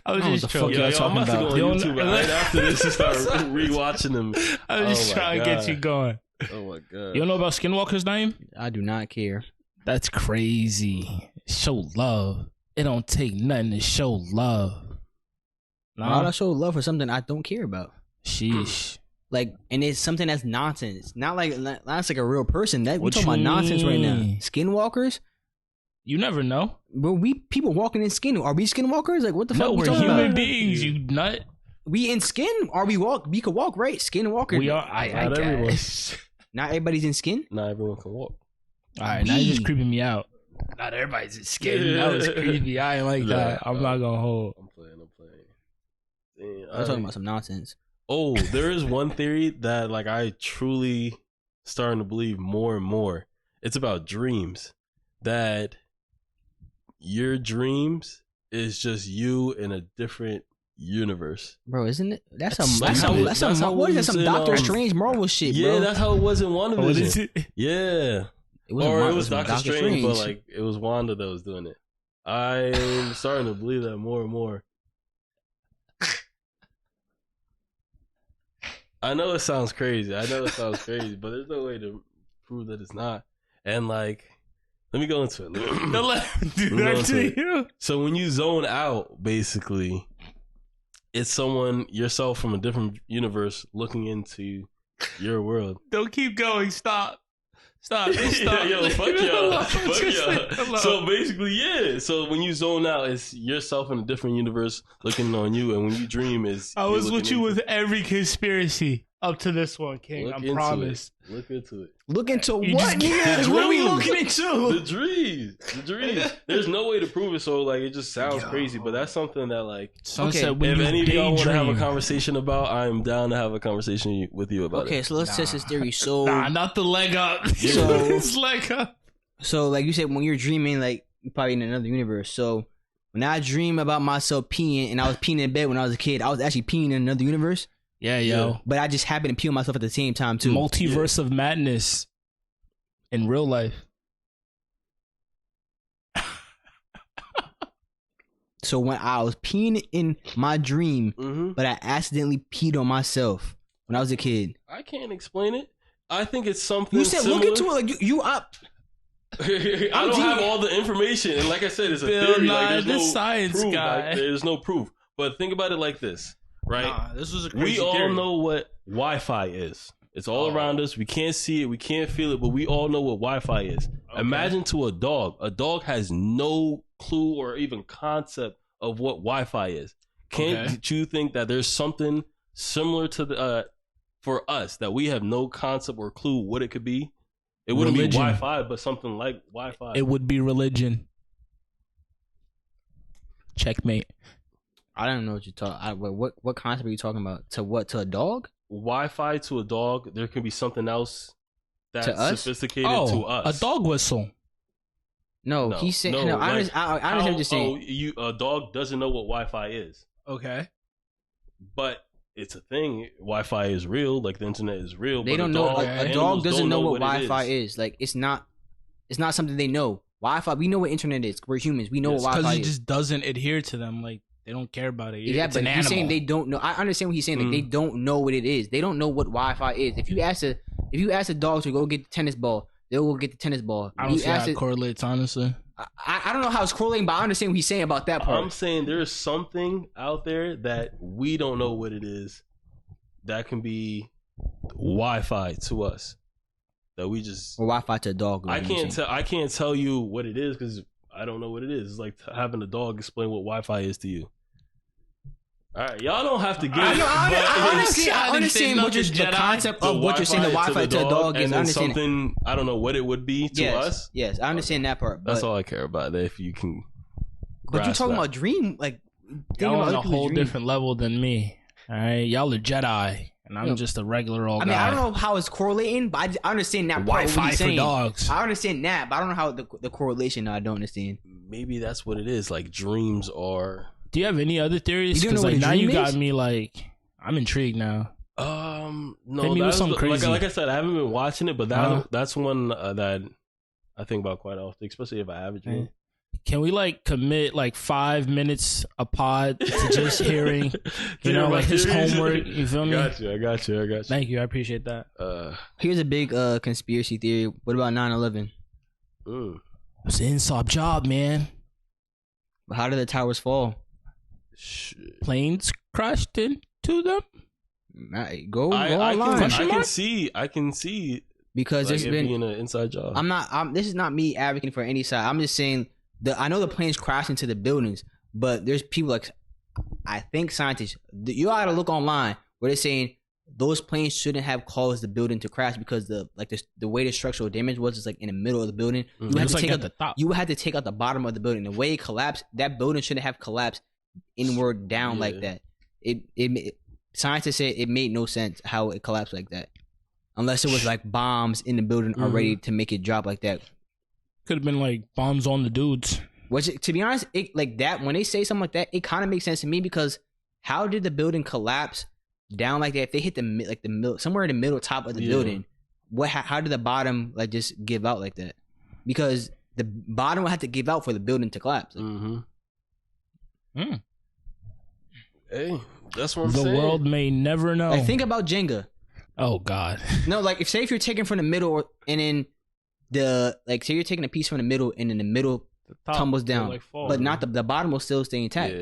I was just trolling. I'm about to go on YouTube right after this and start rewatching them. I'm just trying to get you going. Oh my god! You don't know about skinwalkers, Naeem? I do not care. That's crazy. Show love. It don't take nothing to show love. Why would I show love for something I don't care about? Sheesh. Like, and it's something that's nonsense. Not like that's like a real person. That we talking about nonsense right now. Skinwalkers. You never know. But we people walking in skin. Are we skinwalkers? Like what the fuck? No, we're human beings. You nut. We in skin or we walk? We could walk, right? Skin walker. We are. I guess. Not everybody's in skin. Not everyone can walk. All right, now you're just creeping me out. Not everybody's in skin. Yeah. That was creepy. I ain't like that. I'm not gonna hold. I'm playing. Damn, I'm talking about some nonsense. Oh, there is one theory that like I truly starting to believe more and more. It's about dreams. That your dreams is just you in a different universe. Bro, isn't it? That's some Doctor Strange Marvel shit, bro. Yeah, that's how it was in WandaVision. What is it? Yeah. It was Doctor Strange, but like it was Wanda that was doing it. I'm starting to believe that more and more. I know it sounds crazy, but there's no way to prove that it's not. And like, let me go into it. Don't let him do that to you. So when you zone out, basically, it's yourself from a different universe looking into your world. Don't keep going. Stop. Yo, fuck y'all. So basically, yeah. So when you zone out, it's yourself in a different universe looking on you, and when you dream, I was with you with every conspiracy up to this one, King. I promise. Look into it. Look into what? What are we looking into? The dreams. There's no way to prove it, so like it just sounds crazy, but that's something that like. Okay, if any of y'all want to have a conversation about, I'm down to have a conversation with you about it. Okay, so let's test this theory. So not the leg up. So it's leg up. So like you said, when you're dreaming, like you're probably in another universe. So when I dream about myself peeing, and I was peeing in bed when I was a kid, I was actually peeing in another universe. Yeah, yo. But I just happened to pee on myself at the same time too. Multiverse of madness in real life. So when I was peeing in my dream, but I accidentally peed on myself when I was a kid. I can't explain it. I think it's something. You said similar. Look into it. Like you up. I don't have all the information, and like I said, it's a theory. Like there's no science proof. guy. Like, there's no proof. But think about it like this, right? This was a crazy We all theory. know what Wi-Fi is. It's all around us. We can't see it. We can't feel it, but we all know what Wi-Fi is. Okay. Imagine to a dog. A dog has no clue or even concept of what Wi-Fi is. Can't you think that there's something similar to the for us that we have no concept or clue what it could be? It wouldn't be Wi-Fi, but something like Wi-Fi. It would be religion. Checkmate. I don't know what you're talking. What concept are you talking about? To a dog? Wi-Fi to a dog. There can be something else that's sophisticated to us. A dog whistle. No, he's saying. No, I understand what you're saying. A dog doesn't know what Wi-Fi is. Okay, but it's a thing. Wi-Fi is real. Like the internet is real. They don't know. A dog doesn't know what Wi-Fi is. Like it's not something they know. Wi-Fi. We know what internet is. We're humans. We know what Wi-Fi is. Because it just doesn't adhere to them. Like they don't care about it. Yeah, but he's saying they don't know. I understand what he's saying. Like they don't know what it is. They don't know what Wi-Fi is. If you ask a dog to go get the tennis ball, they'll go get the tennis ball. I don't see how it correlates, honestly. I don't know how it's correlating, but I understand what he's saying about that part. I'm saying there's something out there that we don't know what it is that can be Wi-Fi to us. That we just or Wi-Fi to a dog. I can't tell you what it is because I don't know what it is. It's like having a dog explain what Wi-Fi is to you. All right, y'all don't have to get it. I understand what the concept of what you're saying. The Wi-Fi to a dog is something. I don't know what it would be to us. Yes, I understand that part. That's all I care about. That if you can. But you're talking about dream, like y'all on a whole different level than me. All right, y'all are Jedi, and I'm just a regular old guy. I don't know how it's correlating, but I understand that part. Wi-Fi for dogs. I understand that, but I don't know how the correlation. I don't understand. Maybe that's what it is. Like dreams are. Do you have any other theories? Because like now you got me like I'm intrigued now. No, me with something crazy. Like I said, I haven't been watching it, but that's one that I think about quite often, especially if I have a dream. Can we like commit like 5 minutes a pod to just hearing, like his homework? You feel me? I got you. Thank you. I appreciate that. Here's a big conspiracy theory. What about 9/11? It's an inside job, man. But how did the towers fall? Planes crashed into them. Go online. I can see because there's been being an inside job. This is not me advocating for any side. I'm just saying I know the planes crashed into the buildings, but there's people like I think scientists, you gotta look online where they're saying those planes shouldn't have caused the building to crash because the way the structural damage was is like in the middle of the building. You had to take out the top. You had to take out the bottom of the building. The way it collapsed, that building shouldn't have collapsed inward down like that. It scientists said it made no sense how it collapsed like that, unless it was like bombs in the building already to make it drop like that. Could have been like bombs on the dudes. Which, to be honest, it like that when they say something like that, it kind of makes sense to me because how did the building collapse down like that? If they hit the middle, somewhere in the middle top of the building, how did the bottom like just give out like that? Because the bottom would have to give out for the building to collapse. Hey, that's what I'm saying. The world may never know. Like, think about Jenga. Oh God. No, like if you're taking from the middle and then say you're taking a piece from the middle and in the middle tumbles down, but not the bottom will still stay intact.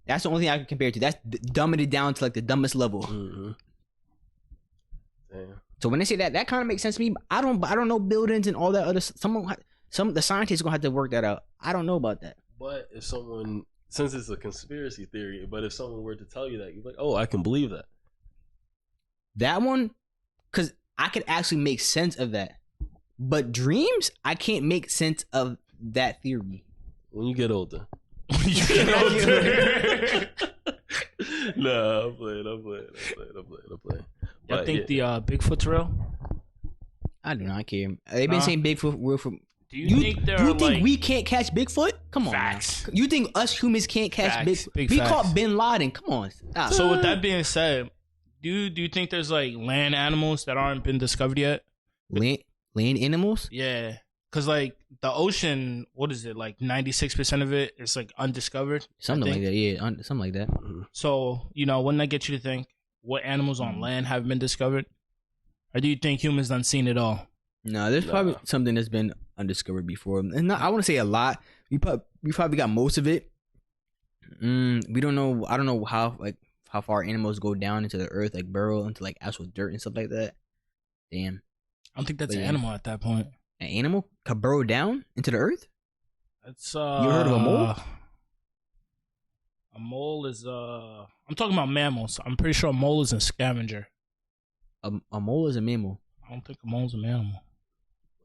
That's the only thing I can compare it to. That's dumbing it down to like the dumbest level. Damn. So when they say that kind of makes sense to me. I don't know buildings and all that other. The scientists are gonna have to work that out. I don't know about that. But if someone, since it's a conspiracy theory, but if someone were to tell you that, you're like, oh, I can believe that. That one, because I could actually make sense of that. But dreams, I can't make sense of that theory. When you get older. When you get older. No, I'm playing. I think the Bigfoot's real? I do not care. They've been saying Bigfoot real for... Do you think we can't catch Bigfoot? Come on. Facts. You think us humans can't catch Bigfoot? We caught Bin Laden. Come on. Stop. So with that being said, do you think there's like land animals that aren't been discovered yet? Land animals? Yeah. Because like the ocean, what is it? Like 96% of it is like undiscovered. Something like that. Yeah. Something like that. So, wouldn't that get you to think what animals on land have been discovered? Or do you think humans done seen it all? No, there's probably something that's been undiscovered before. And I want to say a lot. We probably got most of it. We don't know. I don't know how far animals go down into the earth, like burrow into like actual dirt and stuff like that. Damn. I don't think that's an animal at that point. An animal could burrow down into the earth? That's you heard of a mole? A mole is I'm talking about mammals. I'm pretty sure a mole is a scavenger. A mole is a mammal. I don't think a mole's a mammal.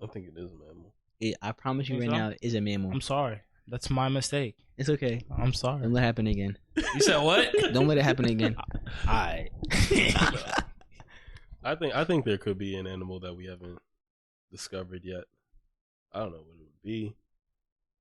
I think it is a mammal. I promise you right now, it is a mammal. I'm sorry. That's my mistake. It's okay. I'm sorry. Don't let it happen again. You said what? Don't let it happen again. Alright. I think there could be an animal that we haven't discovered yet. I don't know what it would be,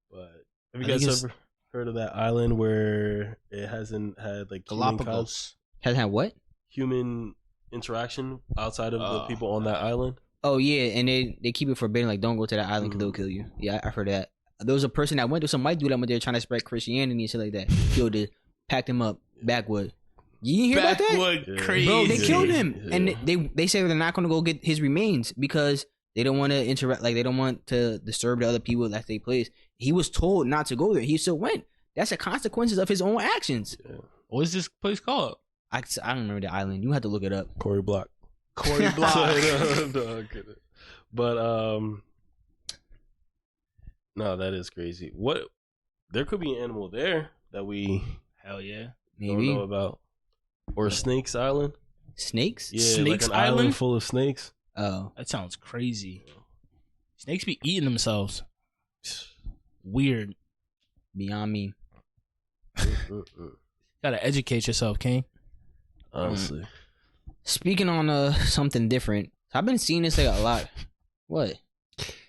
but have you guys ever heard of that island where it hasn't had like Galapagos? Hasn't had what? Human interaction outside of the people on that island. Oh yeah, and they keep it forbidden. Like, don't go to that island because they'll kill you. Yeah, I've heard that. There was a person that went to some white dude that went there trying to spread Christianity and shit like that. Killed it, packed him up, backwood. You didn't hear about that? Backwood, crazy. Bro, they killed him, and they say they're not going to go get his remains because they don't want to interact. Like, they don't want to disturb the other people that they place. He was told not to go there. He still went. That's the consequences of his own actions. Yeah. What's this place called? I don't remember the island. You have to look it up. Corey Block. Corey Block. No, but no, that is crazy. What? There could be an animal there that we hell yeah maybe don't know about, or Snakes Island. Snakes? Yeah, Snakes like an island full of snakes. Oh, that sounds crazy. Snakes be eating themselves. Weird. Beyond me. Gotta educate yourself, King. Honestly. Speaking on something different, I've been seeing this like a lot. What?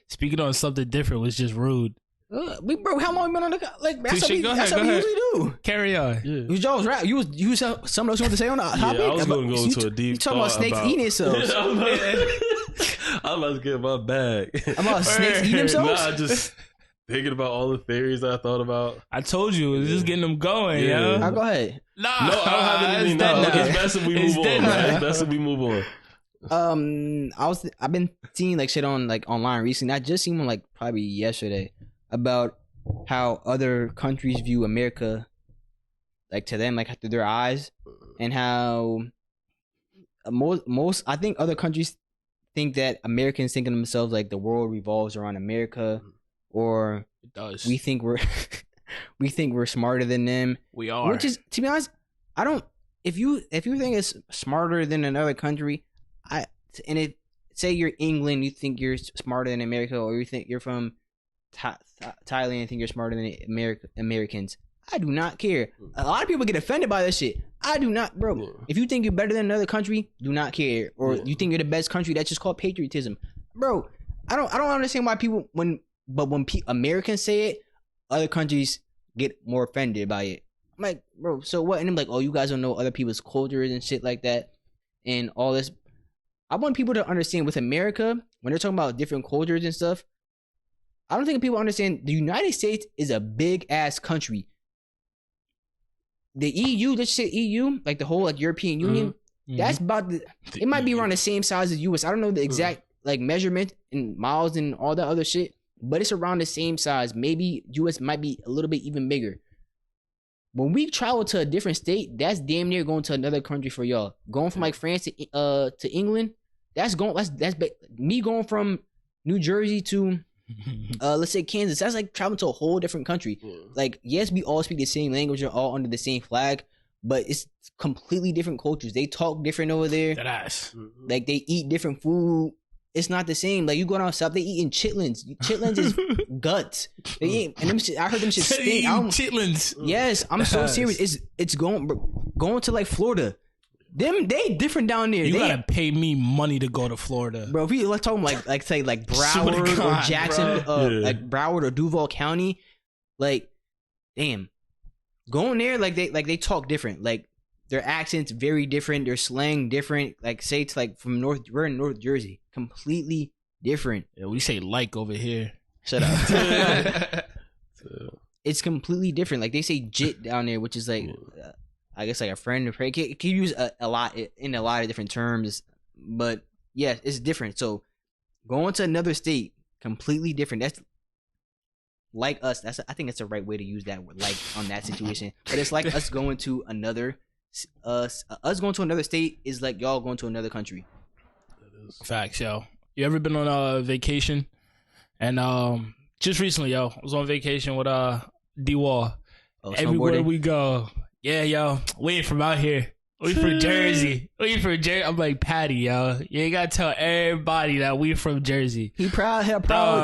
Speaking on something different was just rude. Bro, how long we been on the like? That's Touché, what we usually do. Carry on. Yeah. You was right. You was something else you want to say on the topic? Yeah, I was going to go into a deep. You talking about snakes eating themselves? I'm about to get my bag. About snakes eating themselves? Nah, just thinking about all the theories I thought about. I told you, it was just getting them going, yo. I'll go ahead. No, I don't have anything now. It's best if we move on, man. It's best if we move on. I've been seeing like shit on like online recently. I just seen one like probably yesterday about how other countries view America, like to them, like through their eyes, and how most I think other countries think that Americans think of themselves like the world revolves around America, or it does. We think we're we think we're smarter than them. We are. Which is, to be honest, I don't. If you think it's smarter than another country, say you're England, you think you're smarter than America, or you think you're from Thailand and think you're smarter than Americans. I do not care. A lot of people get offended by this shit. I do not, bro. Yeah. If you think you're better than another country, do not care. Or you think you're the best country, that's just called patriotism, bro. I don't understand why people when Americans say it, other countries get more offended by it. I'm like, bro, so what? And I'm like, oh, you guys don't know other people's cultures and shit like that, and all this. I want people to understand with America when they're talking about different cultures and stuff. I don't think people understand the United States is a big ass country. The EU, let's say EU, like the whole like European Union, that's about it might be around the same size as US. I don't know the exact like measurement in miles and all that other shit, but it's around the same size. Maybe US might be a little bit even bigger. When we travel to a different state, that's damn near going to another country for y'all. Going from like France to England, that's me going from New Jersey to let's say Kansas. That's like traveling to a whole different country. Like, yes, we all speak the same language and all under the same flag, but it's completely different cultures. They talk different over there. That ass. Like, they eat different food. It's not the same. Like, you go down south, they eating chitlins. Chitlins is guts. They eat, and them shit, I heard them shit stink. Chitlins. Yes, I'm so serious. It's going to like Florida. They different down there. You gotta pay me money to go to Florida, bro. If we let's talk like say like Broward or Jackson, like Broward or Duval County, like damn, going there like they talk different. Like their accents very different, their slang different. Like say it's like from we're in North Jersey, completely different. Yeah, we say like over here. Shut up. It's completely different. Like they say jit down there, which is like. I guess like a friend or pray. It can use a lot in a lot of different terms, but yeah, it's different. So going to another state, completely different. That's like us. I think that's the right way to use that word, like on that situation. But it's like us going to another us going to another state is like y'all going to another country. Facts, yo. You ever been on a vacation? And just recently, yo, I was on vacation with D-Wall. Everywhere we go. Yeah, yo, we from out here. We from Jersey. I'm like, Patty, yo. You ain't gotta tell everybody that we from Jersey. He proud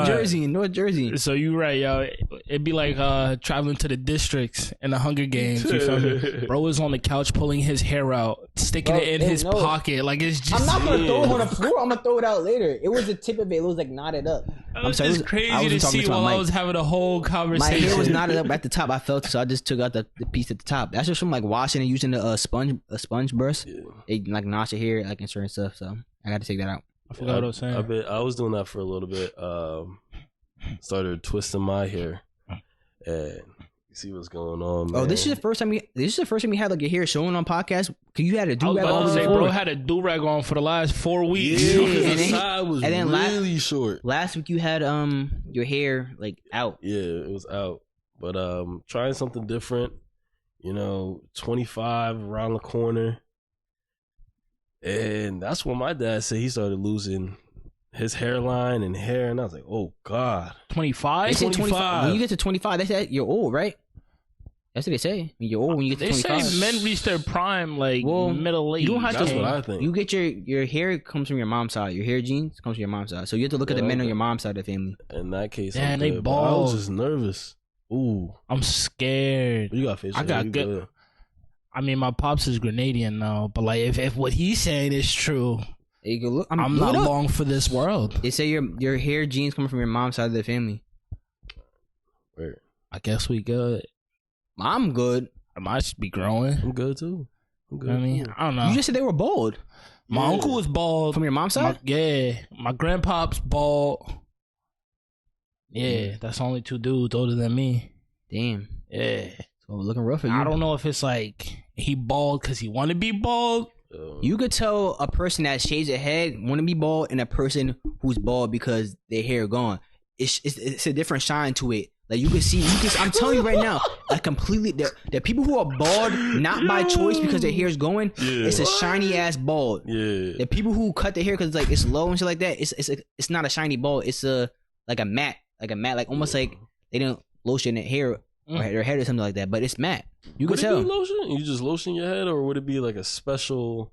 Jersey in North Jersey. So you right, yo. It'd be like traveling to the districts in the Hunger Games. You feel me? Bro was on the couch pulling his hair out, sticking it in his pocket. Like it's just. I'm not gonna throw it on the floor. I'm gonna throw it out later. It was the tip of it. It was like knotted up. I'm sorry. It's crazy to see while I was having a whole conversation. My hair was knotted up at the top. I felt it, so I just took out the piece at the top. That's just from like washing and using the sponge brush. Yeah. It like knocks your hair like and certain stuff. So I got to take that out. I forgot what I was saying. I was doing that for a little bit. Started twisting my hair, and you see what's going on, man. Oh, this is the first time you had like your hair showing on podcast. Cause you had a do rag on. Bro had a do rag on for the last 4 weeks. Yeah, and the side was really short. Last week you had your hair like out. Yeah, it was out. But trying something different. 25 around the corner. And that's when my dad said he started losing his hairline and hair. And I was like, oh, God. 25? 25. When you get to 25, they said you're old, right? That's what they say. You're old when you get to 25. They say men reach their prime middle age. You don't have That's what I think. You get your hair comes from your mom's side. Your hair genes comes from your mom's side. So you have to look at the men on your mom's side of the family. In that case, man, they bald. I was just nervous. Ooh. I'm scared. You got face. I got good. I mean, my pops is Grenadian now, but like if what he's saying is true, you can look. I'm not long for this world. They say your hair genes come from your mom's side of the family. Where? I guess we good. I'm good. I might be growing. I'm good too. I mean, I don't know. You just said they were bald. My uncle was bald from your mom's side. My grandpop's bald. Yeah, that's only 2 dudes older than me. Damn. Yeah. So looking rough for you. I don't know if it's like he bald because he want to be bald. You could tell a person that shaves their head want to be bald and a person who's bald because their hair gone. It's a different shine to it. Like you can see, I'm telling you right now, like completely, the people who are bald not by choice because their hair's going, it's a shiny ass bald. Yeah. The people who cut their hair because like it's low and shit like that, it's not a shiny bald. It's like a matte, like almost like they didn't lotion their hair or her head or something like that. But it's matte. You would can tell. It be lotion? You just lotion your head, or would it be like a special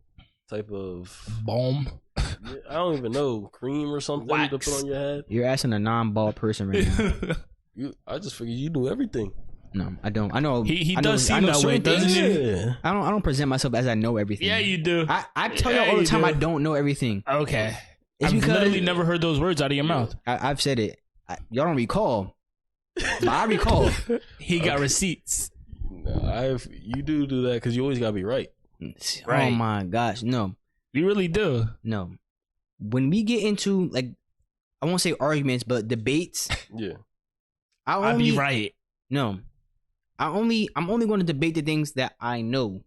type of balm? I don't even know, cream or something to put on your head. You're asking a non-bald person right now. I just figured you do everything. No, I don't. I know he does seem that way, doesn't he? Yeah. I don't present myself as I know everything. Yeah, you do. I tell y'all all the time I don't know everything. Okay. It's I've because literally never heard those words out of your mouth. I've said it. Y'all don't recall, but I recall. He got receipts. No, you do that because you always gotta be right. Oh my gosh, no. You really do. No. When we get into like, I won't say arguments, but debates. Yeah. I'll be right. No. I'm only going to debate the things that I know.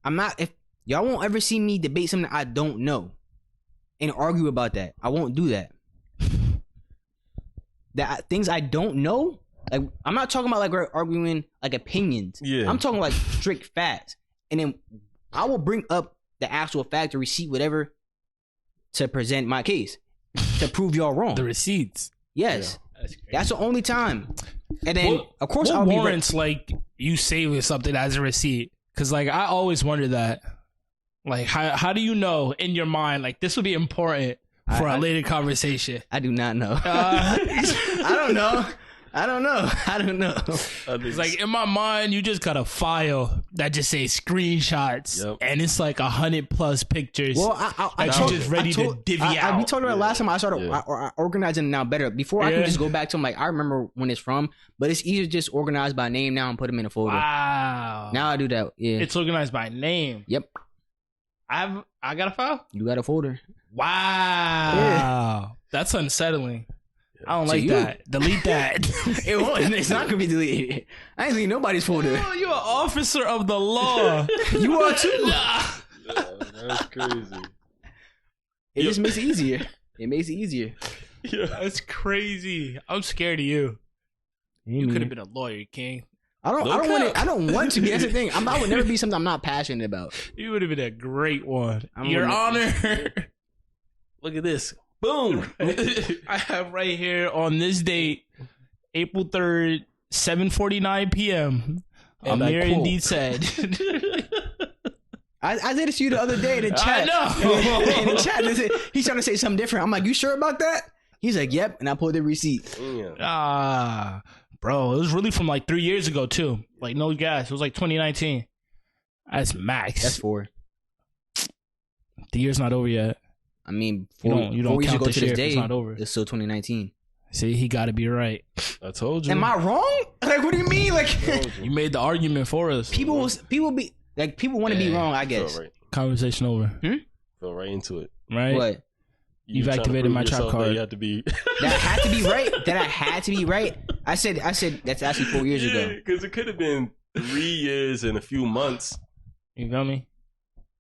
I'm not. If y'all won't ever see me debate something I don't know, and argue about that, I won't do that. Things I don't know. Like, I'm not talking about like we're arguing like opinions. Yeah. I'm talking like strict facts, and then I will bring up the actual fact or receipt, whatever, to present my case to prove y'all wrong. The receipts. Yes, yeah. That's the only time. And then of course I'll warrants like you saving something as a receipt, because like I always wonder that. Like how do you know in your mind like this would be important for a later conversation? I do not know. I don't know. It's like in my mind, you just got a file that just says screenshots, and it's like 100+ pictures. Well, I just ready to divvy out. We talked about it last time. I started organizing it now better. Before I can just go back to them. Like I remember when it's from, but it's easier to just organize by name now and put them in a folder. Wow. Now I do that. Yeah, it's organized by name. Yep. I got a file. You got a folder. Wow. Yeah. That's unsettling. I don't like that. Delete that. It won't. It's not gonna be deleted. I ain't deleting nobody's folder. Oh, you're an officer of the law. You are too. Yeah, that's crazy. It just makes it easier. It makes it easier. Yeah, that's crazy. I'm scared of you. You could have been a lawyer, King. I don't want to be. That's the thing. I would never be something I'm not passionate about. You would have been a great one. Your Honor. Look at this. Boom. I have right here on this date, April 3rd, 7:49 p.m. Amir indeed said. I did it to you the other day in the chat. I know. In the chat, he's trying to say something different. I'm like, you sure about that? He's like, yep. And I pulled the receipt. Bro, it was really from like 3 years ago too. Like no gas. It was like 2019. That's max. That's 4. The year's not over yet. I mean, you don't count this year. It's not over. It's still 2019. See, he got to be right. I told you. Am I wrong? Like, what do you mean? Like, you made the argument for us. People want to be wrong. I guess. Right. Conversation over. Fell right into it. Right. What? You've activated my trap card. You had to be. That had to be right. That I had to be right. I said that's actually 4 years ago. Because it could have been 3 years and a few months. You feel me?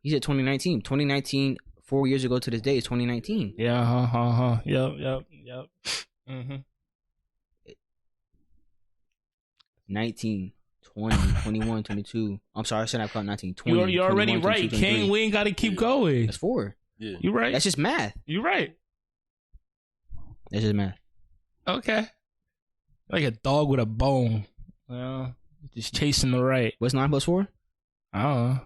He said 2019. 2019. 4 years ago to this day is 2019. Yeah, Yep. 19, 20, 21, 22. I'm sorry, I said I caught 19, 20. You're already right, King. We ain't got to keep going. That's 4. Yeah. You right. That's just math. You right. That's just math. Okay. Like a dog with a bone. Just chasing the right. What's 9 plus 4? I don't know.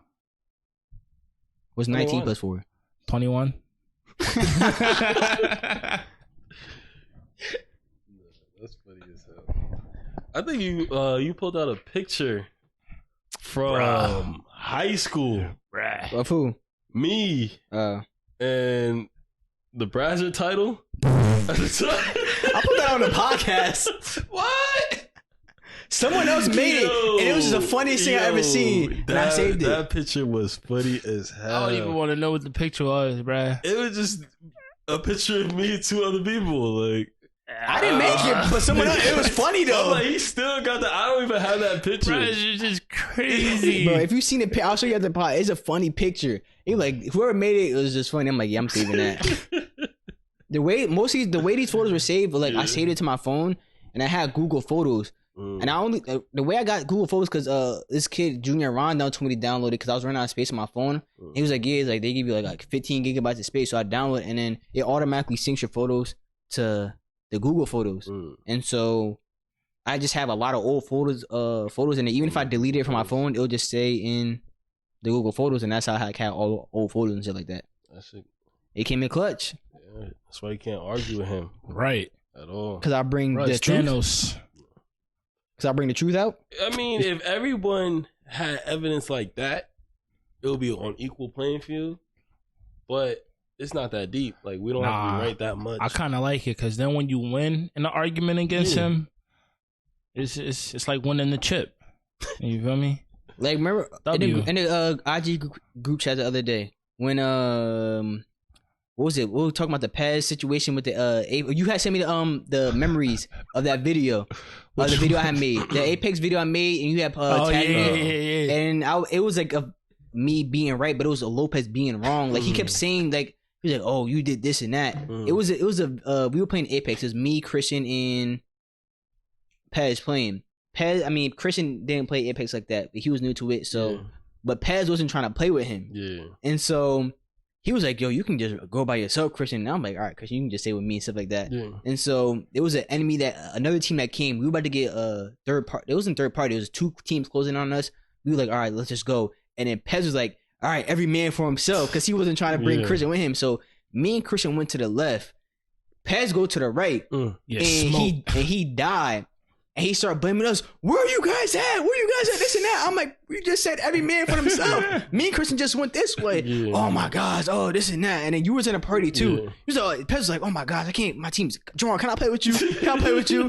What's 19 plus 4? 21. That's funny as hell. I think you pulled out a picture from high school. Of who? Me. And the Brazzer title. I put that on the podcast. What? Someone else made it, and it was just the funniest thing I ever seen. And I saved it. That picture was funny as hell. I don't even want to know what the picture was, bruh. It was just a picture of me and 2 other people. Like, I didn't make it, but someone else. It was funny though. Like, he still got I don't even have that picture. Bruh, it's just crazy. Bro, if you've seen it, I'll show you at the pod. It's a funny picture. He like whoever made it, it was just funny. I'm like, yeah, I'm saving that. The way these photos were saved, like I saved it to my phone, and I had Google Photos. And the way I got Google Photos because this kid Junior Ron told me to download it because I was running out of space on my phone. He was like, yeah, like they give you like 15 gigabytes of space, so I download it, and then it automatically syncs your photos to the Google Photos. And so I just have a lot of old photos in it. Even if I delete it from my phone, it'll just stay in the Google Photos, and that's how I have all old photos and shit like that. That's it. It came in clutch. Yeah, that's why you can't argue with him, right? At all. Because I bring the truth. Because I bring the truth out. I mean, if everyone had evidence like that, it would be on equal playing field. But it's not that deep. Like, we don't have to be right that much. I kind of like it because then when you win in an argument against him, it's like winning the chip. You feel me? Like, remember in the IG group chat the other day when what was it? We were talking about the past situation with the you had sent me the memories of that video, the video I had made, the Apex video I made, and you had tagged me, and it was like me being right, but it was a Lopez being wrong. Like he kept saying like he was like, "Oh, you did this and that." It was we were playing Apex. It was me, Christian, and Pez playing. Pez, I mean, Christian didn't play Apex like that, but he was new to it. So, but Pez wasn't trying to play with him. Yeah, and so he was like, "Yo, you can just go by yourself, Christian." And I'm like, "All right, Christian, you can just stay with me and stuff like that." Yeah. And so there was another team that came. We were about to get a third party. It wasn't third party. It was 2 teams closing on us. We were like, "All right, let's just go." And then Pez was like, "All right, every man for himself," because he wasn't trying to bring Christian with him. So me and Christian went to the left. Pez go to the right, and he died. And he started blaming us. Where you guys at? Where you guys at? This and that. I'm like, we just said every man for himself. Me and Christian just went this way. Yeah. Oh my gosh. Oh, this and that. And then you was in a party too. He was like, Pez was like, "Oh my gosh, I can't. My team's Jerome. Can I play with you? Can I play with you?"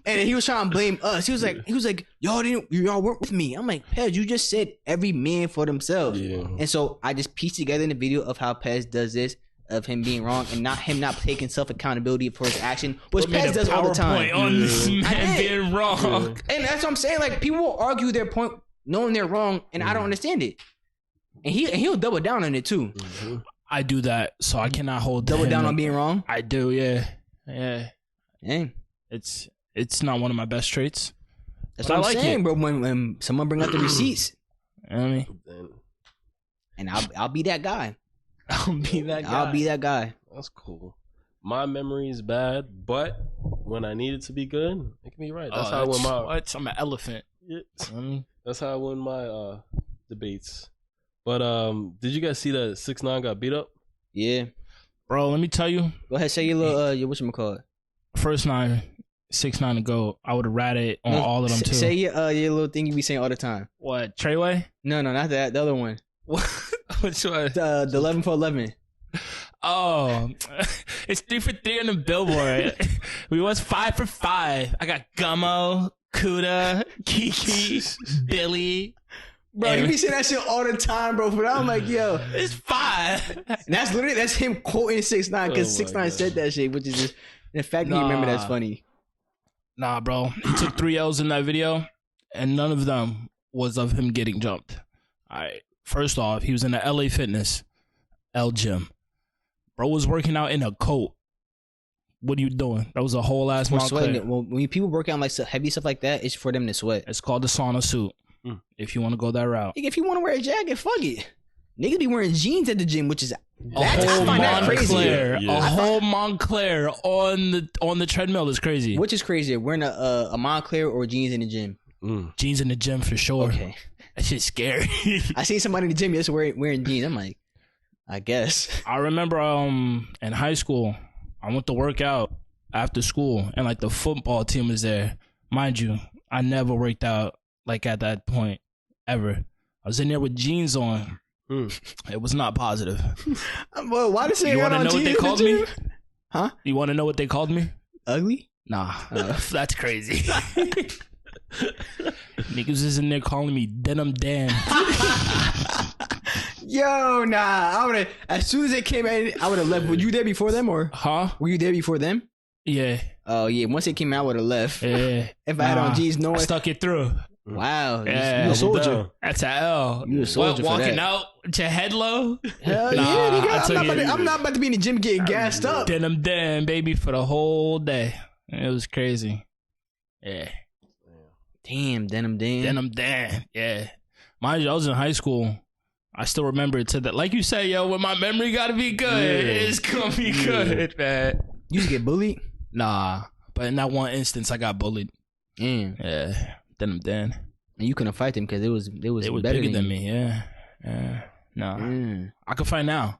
And then he was trying to blame us. He was like, y'all weren't with me. I'm like, Pez, you just said every man for themselves. Yeah. And so I just pieced together in the video of how Pez does this, of him being wrong and not taking self accountability for his action, which Pez does all the time. On this man being wrong, and that's what I'm saying. Like, people will argue their point knowing they're wrong, and I don't understand it. And he'll double down on it too. Mm-hmm. I do that, so I cannot hold double down on being wrong. I do, yeah. Dang. It's not one of my best traits. That's what I'm saying, bro. When someone bring out the receipts, you know what I mean? And I'll be that guy. I'll be that guy. That's cool. My memory is bad, but when I need it to be good, it can be right. That's how I win my. I'm an elephant. Yeah. That's how I win my debates. But did you guys see that 6ix9ine got beat up? Yeah, bro. Let me tell you. Go ahead, say your little your whatchamacallit. First 6ix9ine to go. I would have ratted on all of them too. Say your little thing you be saying all the time. What, Treyway? No, not that. The other one. Which one? The 11 for 11. Oh, it's 3 for 3 on the Billboard. We was 5 for 5. I got Gummo, Kuda, Kiki, Billy. Bro, you be saying that shit all the time, bro. But I'm like, yo, it's 5. And that's him quoting 6ix9ine because 6ix9ine said that shit, which is just the fact that you remember that's funny. Nah, bro. He took 3 L's in that video, and none of them was of him getting jumped. All right. First off, he was in the LA Fitness L gym. Bro was working out in a coat. What are you doing? That was a whole ass Montclair. Well, when people work out like heavy stuff like that, it's for them to sweat. It's called the sauna suit. If you want to go that route. If you want to wear a jacket, fuck it. Niggas be wearing jeans at the gym, which is I find that crazy. A whole Montclair on the treadmill is crazy. Which is crazier, wearing a Montclair or jeans in the gym? Jeans in the gym for sure. Okay. That shit's scary. I seen somebody in the gym yesterday wearing jeans. I'm like, I guess. I remember in high school, I went to work out after school, and like the football team was there. Mind you, I never worked out like at that point ever. I was in there with jeans on. It was not positive. Well, why did you want to know what they called me? Huh? You want to know what they called me? Ugly? Nah, that's crazy. Niggas is in there calling me Denim Dan. Yo, nah. I would have, as soon as they came in, I would have left. Were you there before them or? Huh? Were you there before them? Yeah. Oh, yeah. Once they came out, I would have left. Yeah. If I had on jeans, no one. I stuck it through. Wow. Yeah. You a soldier. That's an L. You a soldier. Walking out to head low? Hell yeah, nigga. I'm not about to be in the gym getting gassed up. Denim Dan, baby, for the whole day. It was crazy. Yeah. Damn, Denim Dan. Denim Dan, yeah. Mind you, I was in high school. I still remember it to that. Like you say, yo, when my memory gotta be good, it's gonna be good, man. You used to get bullied? Nah, but in that one instance, I got bullied. Yeah. Then I'm done. And you couldn't fight them because they was better bigger than me. Yeah. No. I can fight now.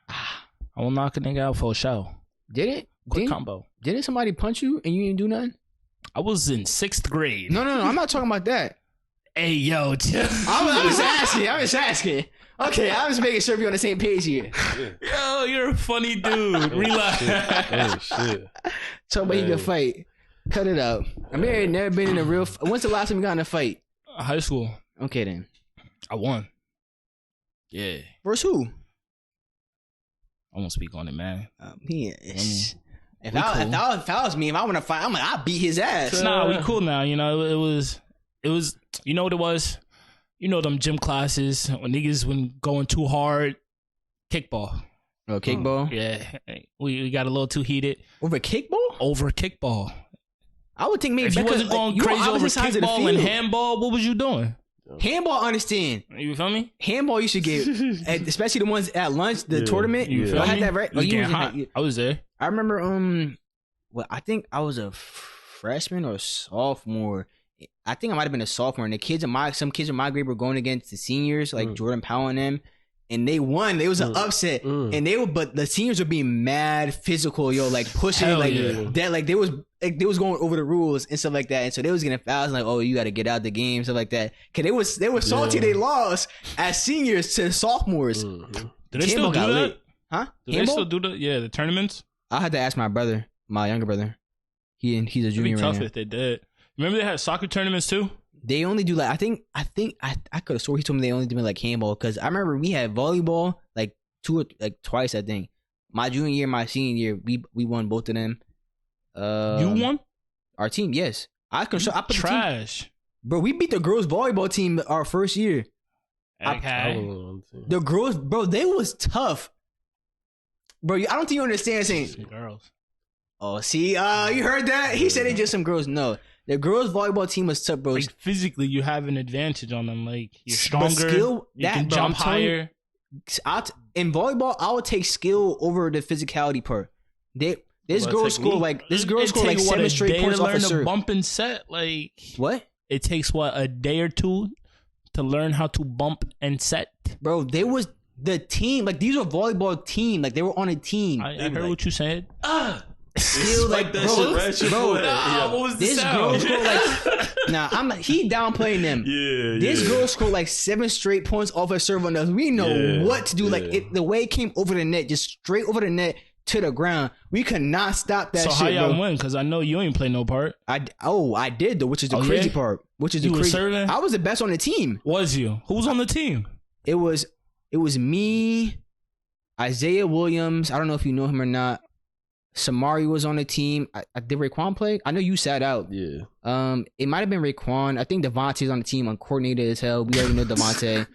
I will knock a nigga out for a show. Did it? Quick combo. Didn't somebody punch you and you didn't do nothing? I was in 6th grade. No. I'm not talking about that. Hey, yo. I was asking. Okay, I was making sure we're on the same page here. Yo, you're a funny dude. Relax. Shit. Talk about you can fight. Cut it out. I mean, I ain't never been in a real... When's the last time you got in a fight? High school. Okay, then. I won. Yeah. Versus who? I won't speak on it, man. If that was me, if I want to fight, I'm like, I'll beat his ass. Nah, we cool now. You know, it was. You know what it was? You know them gym classes when niggas when going too hard, kickball. Oh, kickball? Yeah, we got a little too heated. Over kickball? Over kickball. I would think maybe if you wasn't going crazy over kickball and handball, what was you doing? Handball, understand. You feel me? Handball, you should get, especially the ones at lunch, the tournament. You feel I had me? that right. I was there. I remember. Well, I think I was a freshman or sophomore. I think I might have been a sophomore. And some kids in my grade were going against the seniors, like Jordan Powell and them. And they won. It was an upset, and but the seniors were being mad physical, like pushing, that, like they was going over the rules and stuff like that, and so they was getting fouls, like, oh, you got to get out the game, stuff like that. Cause they were salty. They lost as seniors to sophomores. Do they still do that? Huh? Do they still do the tournaments? I had to ask my younger brother. He's a junior. It'd be tough if they did. Remember they had soccer tournaments too? They only do I think I could have sworn he told me they only do like handball, because I remember we had volleyball like twice, I think. My junior year, my senior year, we won both of them. You won? Our team, yes. I put trash. The team, bro, we beat the girls volleyball team our first year. Okay. The girls, bro, they was tough. Bro, I don't think you understand saying girls. Oh, see, you heard that? He said it's just some girls. No. The girls volleyball team was tough, bro. Like physically, you have an advantage on them. Like you're stronger. Skill, you can jump higher. In volleyball, I would take skill over the physicality part. This girl scored like 7 straight points off a serve. Bump and set, like what? It takes a day or two to learn how to bump and set. Bro, they was the team. Like these were volleyball team. Like they were on a team. I heard what you said. Skill like that bro. What was this girl scored like he downplaying them. This girl scored like 7 straight points off her serve on us. We know what to do. Like the way it came over the net, just straight over the net to the ground. We could not stop that. So how y'all win? Because I know you ain't play no part. I did though, which is the crazy part. Which is the crazy. Serving? I was the best on the team. Was you? Who was on the team? It was me, Isaiah Williams. I don't know if you know him or not. Samari was on the team. Did Raekwon play? I know you sat out. Yeah. It might have been Raekwon. I think Devontae's on the team, uncoordinated as hell. We already know Devontae.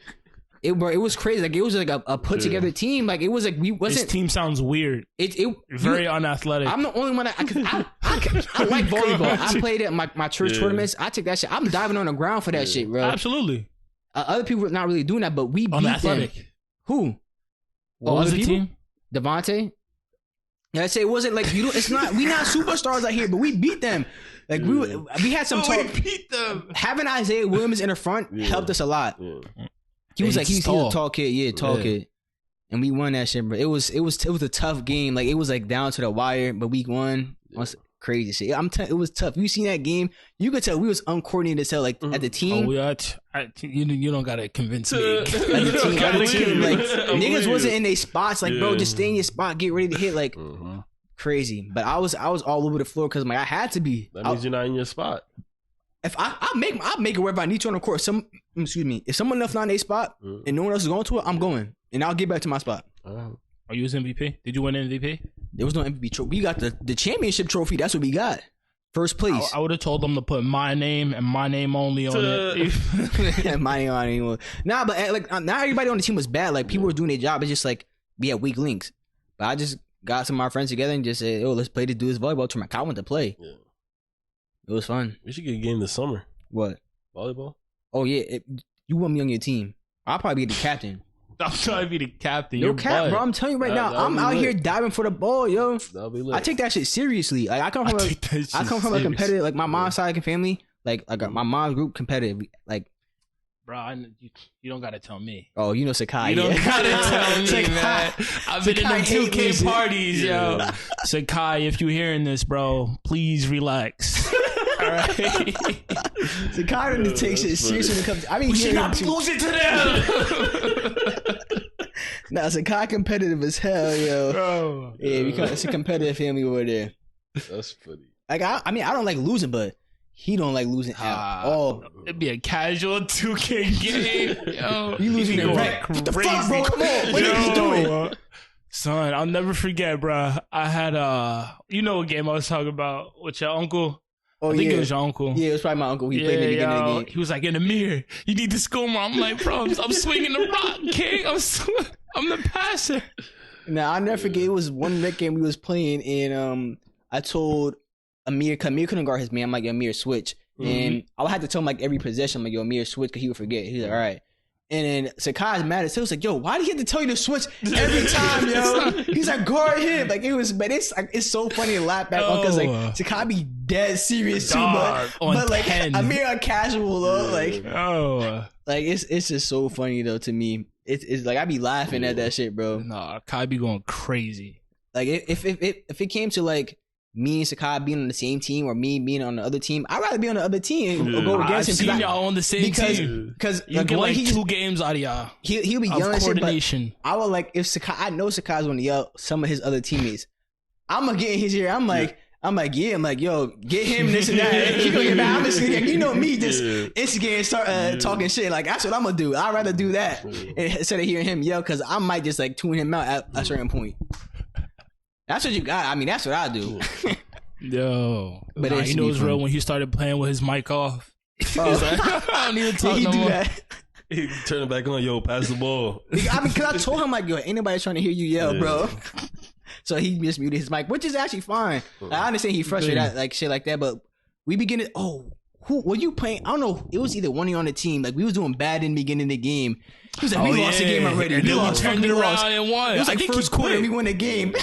It was crazy. Like it was like a put together team. Like it was like we wasn't. This team sounds weird. Very unathletic. I'm the only one that I like volleyball. I played at my church tournaments. I took that shit. I'm diving on the ground for that shit, bro. Absolutely. Other people were not really doing that, but we beat them. Who? What was the team? Devontae. Yeah, I say it wasn't like we not superstars out here, but we beat them. Like we had some talk. We beat them. Having Isaiah Williams in the front helped us a lot. Yeah. He was a tall kid, kid, and we won that shit, bro. It was a tough game. Like it was like down to the wire, but we won. Crazy shit. It was tough. You seen that game? You could tell we was uncoordinated as hell. Like at the team. You don't gotta convince me. At the team, like niggas wasn't in their spots. Like bro, just stay in your spot, get ready to hit. Like crazy. But I was all over the floor because I had to be. That means you're not in your spot. If I make it wherever I need to on the court. If someone else not in their spot and no one else is going to it, I'm going and I'll get back to my spot. Are you MVP? Did you win MVP? There was no MVP trophy. We got the championship trophy. That's what we got. First place. I would have told them to put my name and my name only on it. My name only. Nah, but like not everybody on the team was bad. Like people were doing their job. It's just like we had weak links. But I just got some of my friends together and just said, "Oh, let's play to do this volleyball tournament." I want to play. Yeah. It was fun. We should get a game this summer. What? Volleyball? Oh yeah, you want me on your team? I'll probably be the captain. I'm trying to be the captain. Yo, bro, I'm telling you right now, I'm out here diving for the ball, yo. I take that shit seriously. Like I come from a competitive, like my mom's side of family, like my mom's group competitive, like. Bro, you don't gotta tell me. Oh, you know Sakai. You don't gotta tell me, man. I've been in the 2K parties, yo. Sakai, if you're hearing this, bro, please relax. All right. Sakai doesn't take shit seriously when it comes. I mean, we should not lose it to them. Nah, Sakai competitive as hell, yo. Bro. Yeah, because it's a competitive family over there. That's funny. Like I mean, I don't like losing, but. He don't like losing at all. It'd be a casual 2K game. Yo, you losing it right. What the fuck, bro? Come on. What are you doing? Son, I'll never forget, bro. I had you know what game I was talking about with your uncle? I think it was your uncle. Yeah, it was probably my uncle. He played in the beginning of the game. He was like, in the mirror, you need to score more. I'm like, bro, I'm swinging the rock, king. I'm the passer. Now, I'll never forget, it was one rec game we was playing, and I told Amir couldn't guard his man. I'm like, yo, Amir, switch. And I would have to tell him like every possession, I'm like, yo, Amir, switch, because he would forget. He's like, all right. And then Sakai's mad as hell. He's like, yo, why do you have to tell you to switch every time, yo? He's like, guard him. Like, it's so funny to laugh back on because like Sakai be dead serious too, but like 10. Amir a casual though. Like it's just so funny though to me. It's like I be laughing at that shit, bro. Nah, Kai be going crazy. Like if it came to like me and Sakai being on the same team or me being on the other team, I'd rather be on the other team or go against him. I've seen y'all on the same team. Because you get like 2 games out of y'all. He'll be yelling coordination. Shit, but I would like if Sakai, I know Sakai's going to yell some of his other teammates. I'm going to get in his ear. I'm like, yo, get him this and that. He gonna get mad. I'm just like, you know me, just instigate and start talking shit. Like that's what I'm gonna do. I'd rather do that instead of hearing him yell, because I might just like tune him out at a certain point. That's what you got. I mean, that's what I do. Yo, but you know it's real when he started playing with his mic off. He was like, I don't even talk no more. That? He turned it back on. Yo, pass the ball. I mean, because I told him like, yo, ain't nobody trying to hear you yell, bro. So he just muted his mic, which is actually fine. Like, I understand he frustrated at like shit like that, but we beginning. Who were you playing? I don't know. It was either one of you on the team. Like we was doing bad in the beginning of the game. He was like, we lost the game already. And then we turned it around and won. It was like first quarter, we won the game.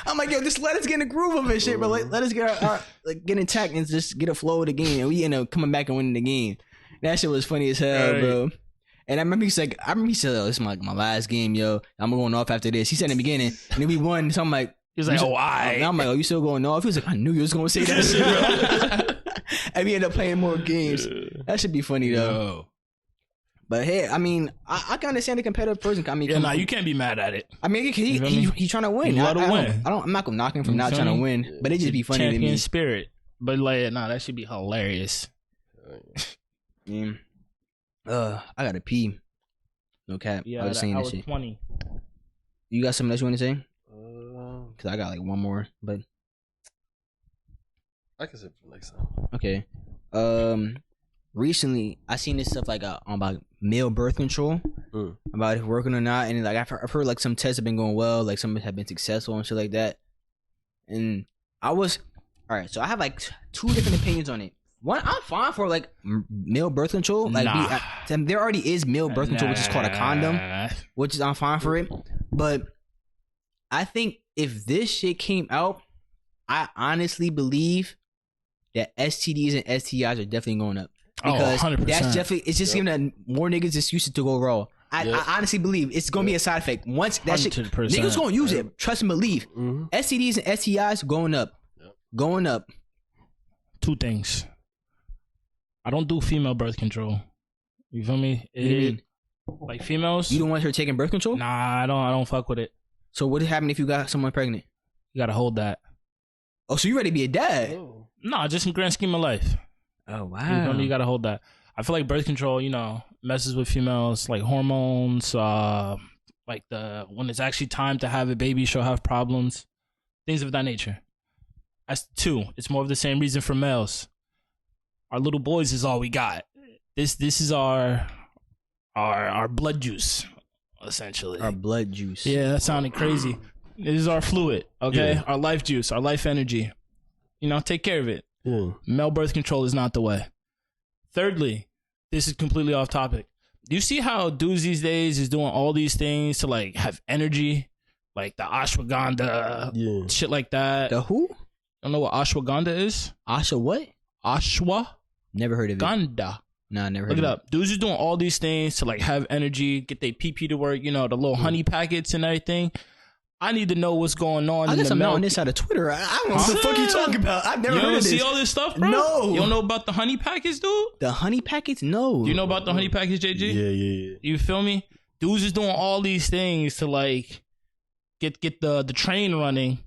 I'm like, yo, just let us get in the groove of it, shit, bro. Let us get our like get intact and just get a flow of the game. And we end up coming back and winning the game. That shit was funny as hell, bro. And I remember he said, oh, this is my last game, yo. I'm going off after this. He said in the beginning, and then we won. So I'm like, he was like, and I'm like, oh, you still going off? He was like, I knew you was going to say that shit, bro. And we ended up playing more games. That should be funny, though. Yo. But hey, I mean, I can understand the competitive person. I mean, you can't be mad at it. I mean, he's trying to win. I'm not gonna knock him from not trying to win, but it just be funny to me. Champion spirit. But like, that should be hilarious. Yeah. I gotta pee. No cap. Yeah, I was saying this shit. 20. You got something else you want to say? Cause I got like one more, but I can say for next time. Okay. Recently I seen this stuff like about male birth control, about if working or not, and like I've heard like some tests have been going well, like some have been successful and shit like that. And I was alright. So I have like 2 different opinions on it. One, I'm fine for like male birth control. Like there already is male birth control, which is called a condom, which is I'm fine for it. But I think if this shit came out, I honestly believe that STDs and STIs are definitely going up. Because 100%. That's definitely, it's just giving that more niggas excuses to go raw. I honestly believe it's gonna be a side effect. Once that shit, niggas gonna use it. Trust and believe. STDs and STIs going up. Going up. 2 things. I don't do female birth control. You feel me? Like females. You don't want her taking birth control? Nah, I don't fuck with it. So what happened if you got someone pregnant? You gotta hold that. Oh, so you ready to be a dad? Nah, just in grand scheme of life. Oh wow. You feel me? You gotta hold that. I feel like birth control, messes with females, like hormones, like when it's actually time to have a baby, she'll have problems, things of that nature. That's 2. It's more of the same reason for males. Our little boys is all we got. This is our blood juice, essentially. Our blood juice. Yeah, that sounded crazy. This is our fluid, okay? Yeah. Our life juice, our life energy. Take care of it. Male birth control is not the way. Thirdly, this is completely off topic. you see how dudes these days is doing all these things to like have energy, like the ashwagandha, shit like that. The who? Don't know what ashwagandha is? Asha what? Ashwa? Never heard of it. Ganda. Nah, never heard Look of it up. Dudes is doing all these things to like have energy, get their pee to work, you know, the little honey packets and everything. I need to know what's going on. I guess in the I'm milk. not on this side of Twitter. I don't know what the fuck you talking about. I've never heard of this. You don't see all this stuff, bro? No. You don't know about the honey packets, dude? The honey packets? No. Do you know about the honey packets, JG? Yeah. You feel me? Dudes is doing all these things to like get the train running.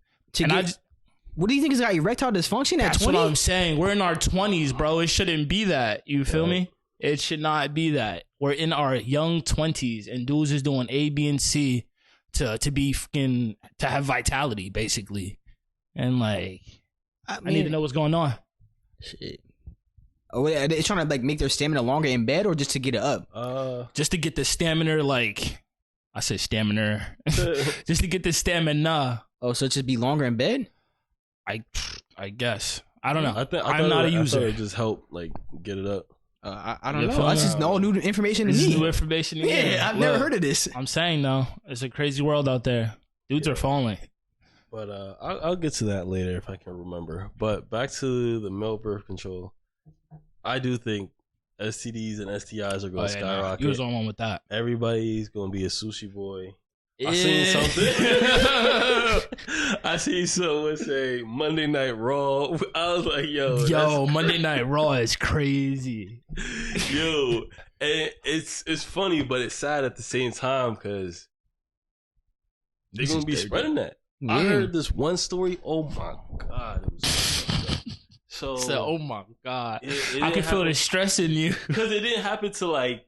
What do you think is got erectile dysfunction at 20? That's what I'm saying. We're in our 20s, bro. It shouldn't be that. You feel me? It should not be that. We're in our young 20s and dudes is doing A, B, and C to be fucking to have vitality, basically. And like, I need to know what's going on. Shit. Oh, are they trying to like make their stamina longer in bed or just to get it up? Just to get the stamina, like I said, stamina. Just to get the stamina. Oh, so it just be longer in bed? I guess. I don't know. I'm not a user. I thought it just help like get it up. I don't know. That's just all new information to me. New information to me. Yeah, I've never heard of this. I'm saying though, it's a crazy world out there. Dudes are falling. But I'll get to that later if I can remember. But back to the male birth control. I do think STDs and STIs are going to skyrocket. You was on one with that. Everybody's going to be a sushi boy. I seen something. I seen someone say Monday Night Raw. I was like, yo, Monday Night Raw is crazy. Yo, and it's funny, but it's sad at the same time because they're gonna be spreading that. Yeah. I heard this one story. Oh my god, it was so. Oh my god, I can feel the stress in you because it didn't happen to like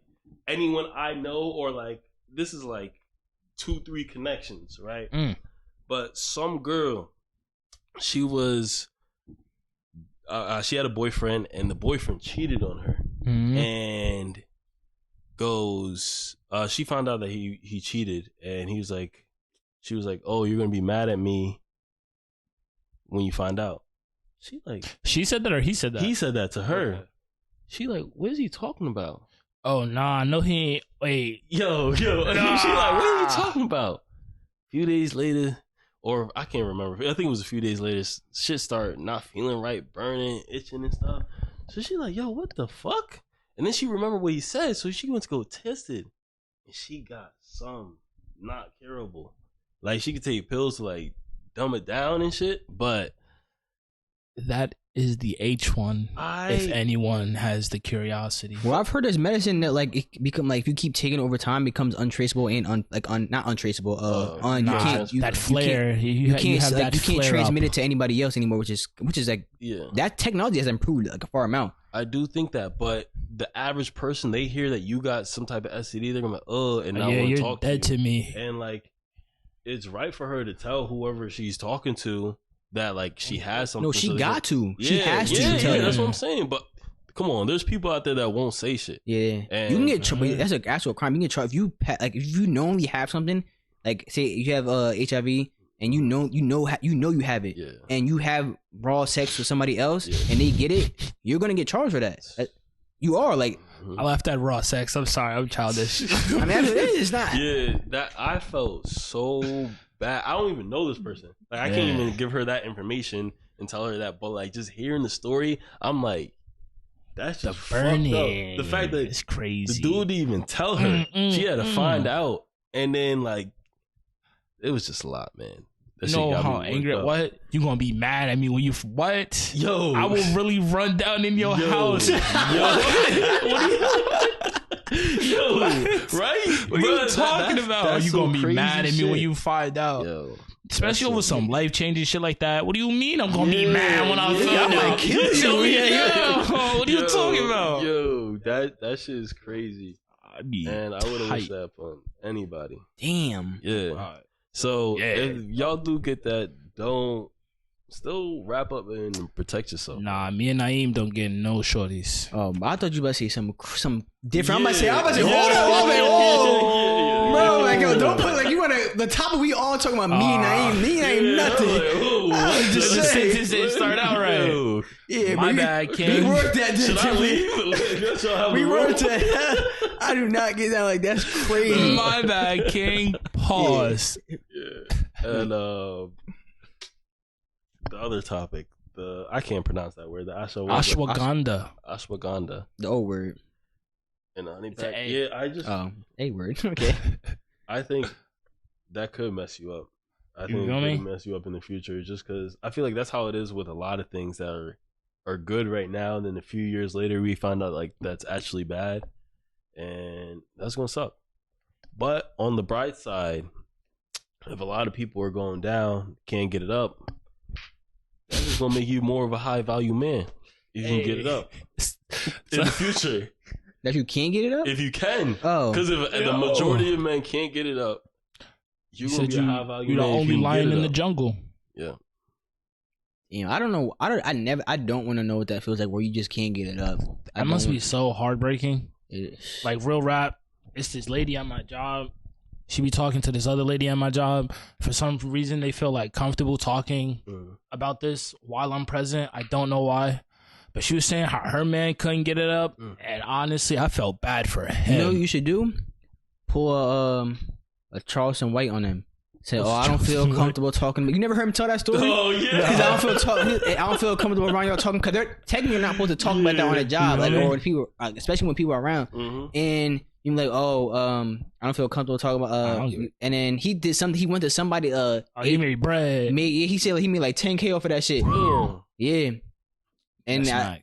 anyone I know or like this is like 2-3 connections, right? But some girl, she was she had a boyfriend and the boyfriend cheated on her and goes she found out that he cheated and she was like, oh, you're gonna be mad at me when you find out. She said that or he said that? He said that to her. Okay. She like, what is he talking about? Oh, nah, no, he ain't. Wait. Yo. Nah. She like, what are you talking about? A few days later, or I can't remember. I think it was a few days later, shit started not feeling right, burning, itching and stuff. So she like, yo, what the fuck? And then she remembered what he said, so she went to go test it. And she got some not curable. Like, she could take pills to, like, dumb it down and shit, but... That is the H1. If anyone has the curiosity. Well, I've heard there's medicine that like it become like if you keep taking it over time, becomes untraceable and not untraceable. That flare. You can't transmit it to anybody else anymore, which is like that technology has improved like a far amount. I do think that, but the average person, they hear that you got some type of STD, they're gonna be like, and now want to talk dead to me. And like, it's right for her to tell whoever she's talking to that like she has something. No, she got to. She has to. Yeah, that's what I'm saying. But come on, there's people out there that won't say shit. Yeah, and you can get trouble. That's an actual crime. You can get trouble if you knowingly have something. Like say you have HIV and you know you have it, and you have raw sex with somebody else, and they get it, you're gonna get charged for that. You are like. I left that raw sex. I'm sorry, I'm childish. I mean, it's not. Yeah, that I felt so bad. I don't even know this person. Like I can't even give her that information and tell her that. But like just hearing the story, I'm like, that's just fucked up. The fact that it's crazy. The dude didn't even tell her. She had to find out, and then like, it was just a lot, man. That you know how angry? What? You gonna be mad at me when you what? Yo, I will really run down in your house. Yo, right? What are you talking about? Are you gonna be mad at me when you find out? Yo, especially over some life changing shit like that. What do you mean I'm gonna be mad when I find out? Kill you. What are you talking about? Yo, that shit is crazy. And I would have wished that upon anybody. Damn. Yeah. So if y'all do get that, don't still wrap up and protect yourself. Nah, me and Naeem don't get no shorties. I thought you were about to say some different. I'm about to say, hold on, bro. Like, yo, don't put like you want to the topic we all talking about me and Naeem. Me and Naeem nothing. Just the sentence didn't start out right. Yeah, my bad, King. We worked that. Should I leave? We worked that. I do not get that. Like, that's crazy. My bad, King. Pause. Yeah. And the other topic, I can't pronounce that word. The ashwagandha. Ashwagandha. The old word. And honey It's pack. a A. Yeah, I just A word. Okay. I think that could mess you up. I think it could mess you up in the future, just because I feel like that's how it is with a lot of things that are good right now, and then a few years later we find out like that's actually bad, and that's gonna suck. But on the bright side, if a lot of people are going down, can't get it up, that's just gonna make you more of a high value man. You can get it up in the future. That you can't get it up? If you can. Oh. Because if the majority of men can't get it up, you're going to be a high value man. You're the only lion in the jungle. Yeah. You know, I don't know. I don't want to know what that feels like where you just can't get it up. That must be so heartbreaking. It, like, real rap, it's this lady at my job. She be talking to this other lady at my job. For some reason, they feel like comfortable talking about this while I'm present. I don't know why. But she was saying how her man couldn't get it up, and honestly, I felt bad for him. You know what you should do? Pull a Charleston White on him. Say, I don't feel comfortable talking. You never heard him tell that story? Oh yeah. Because I don't feel comfortable around y'all talking, because they're technically not supposed to talk about that on a job, like, or when people, especially when people are around. And you're like, I don't feel comfortable talking about. And then he did something. He went to somebody. He made bread. He said he made like $10K off of that shit. Yeah. And then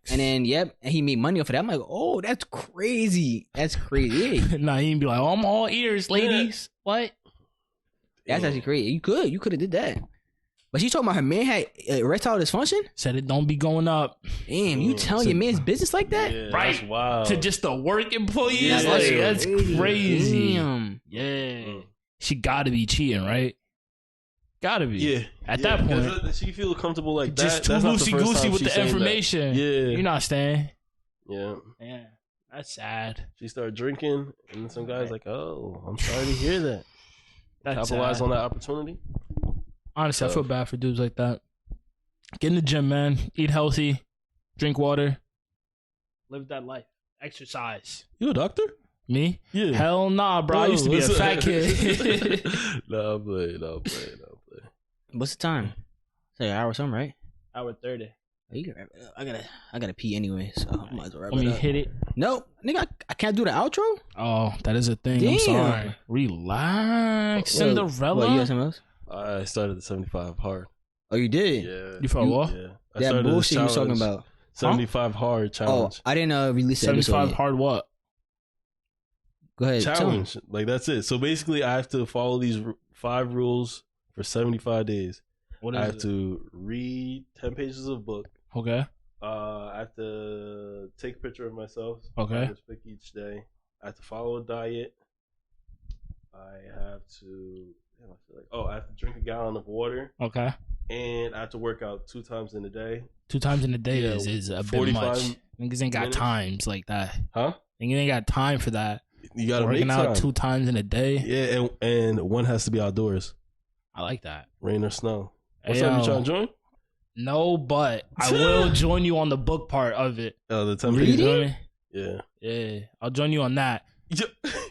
and he made money off of that. I'm like, oh, that's crazy. That's crazy. Nah, he'd be like, oh, I'm all ears, ladies. What? That's actually crazy. You could have did that. But she talking about her man had erectile dysfunction? Said it don't be going up. Damn, you telling your man's business like that? Yeah, right. That's wild. To just the work employees? Yeah, that's crazy. Damn. Yeah. She gotta be cheating, right? Gotta be. Yeah. At that point. She feel comfortable like that. Just too loosey-goosey with the information. Yeah. You're not staying. Yeah. Yeah. That's sad. She started drinking, and some guy's like, oh, I'm sorry to hear that. That's capitalize sad. on that opportunity. Honestly, I feel bad for dudes like that. Get in the gym, man. Eat healthy. Drink water. Live that life. Exercise. You a doctor? Me? Yeah. Hell nah, bro. I used to be a fat kid. No, I'm playing. What's the time? It's like an hour or something, right? Hour 30. I gotta pee anyway, so I might as well wrap Let it me up. hit it. No, nigga, I can't do the outro? Oh, that is a thing. Damn. I'm sorry. Relax, Cinderella. What, you got something else? I started the 75 hard. Oh, you did? Yeah. You felt what? Yeah. That bullshit you was talking about. 75 hard challenge. Oh, I didn't release that 75 hard what? Go ahead. Challenge. Like, that's it. So basically, I have to follow these 5 rules for 75 days. What is I have to read 10 pages of a book. Okay. I have to take a picture of myself. Okay. I have to pick each day. I have to follow a diet. I have to. I have to drink a gallon of water. Okay. And I have to work out 2 times in a day. 2 times in a day is a bit much. Niggas ain't got minutes. times like that. Huh? Niggas ain't got time for that. You gotta Working make out time. 2 times in a day. Yeah, and one has to be outdoors. I like that. Rain or snow. What's Hey, up? You trying to join? No, but I will join you on the book part of it. Oh, the 10 You pages? feel me? Yeah. Yeah. I'll join you on that.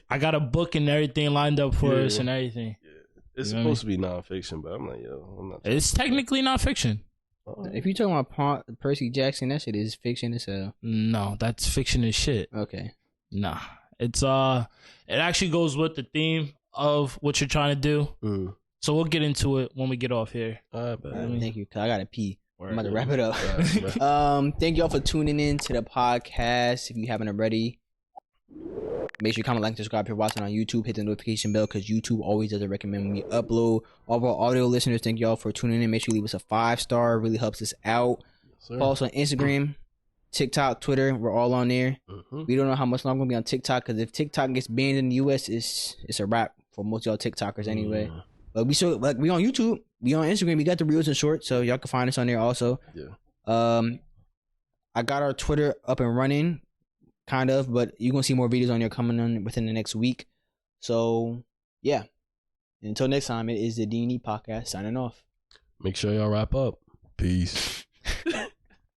I got a book and everything lined up for us and everything. Yeah. It's You know supposed to be nonfiction, but I'm like, I'm not. It's technically not fiction. If you talking about Percy Jackson, that shit is fiction as hell. No, that's fiction as shit. Okay. Nah. It's it actually goes with the theme of what you're trying to do. So we'll get into it when we get off here. Thank you. Cause I gotta pee. I'm about to wrap it up. Right. Thank y'all for tuning in to the podcast. If you haven't already, make sure you comment, like, and subscribe if you're watching on YouTube. Hit the notification bell because YouTube always does recommend when we upload. All of our audio listeners, thank y'all for tuning in. Make sure you leave us a 5-star. Really helps us out. Follow us on Instagram, TikTok, Twitter. We're all on there. We don't know how much longer we're gonna be on TikTok because if TikTok gets banned in the US, it's a wrap for most of y'all TikTokers anyway. But we on YouTube, we on Instagram, we got the reels and shorts, so y'all can find us on there also. Yeah. I got our Twitter up and running, kind of, but you're gonna see more videos on there coming on within the next week. So yeah. And until next time, it is the D&E podcast signing off. Make sure y'all wrap up. Peace.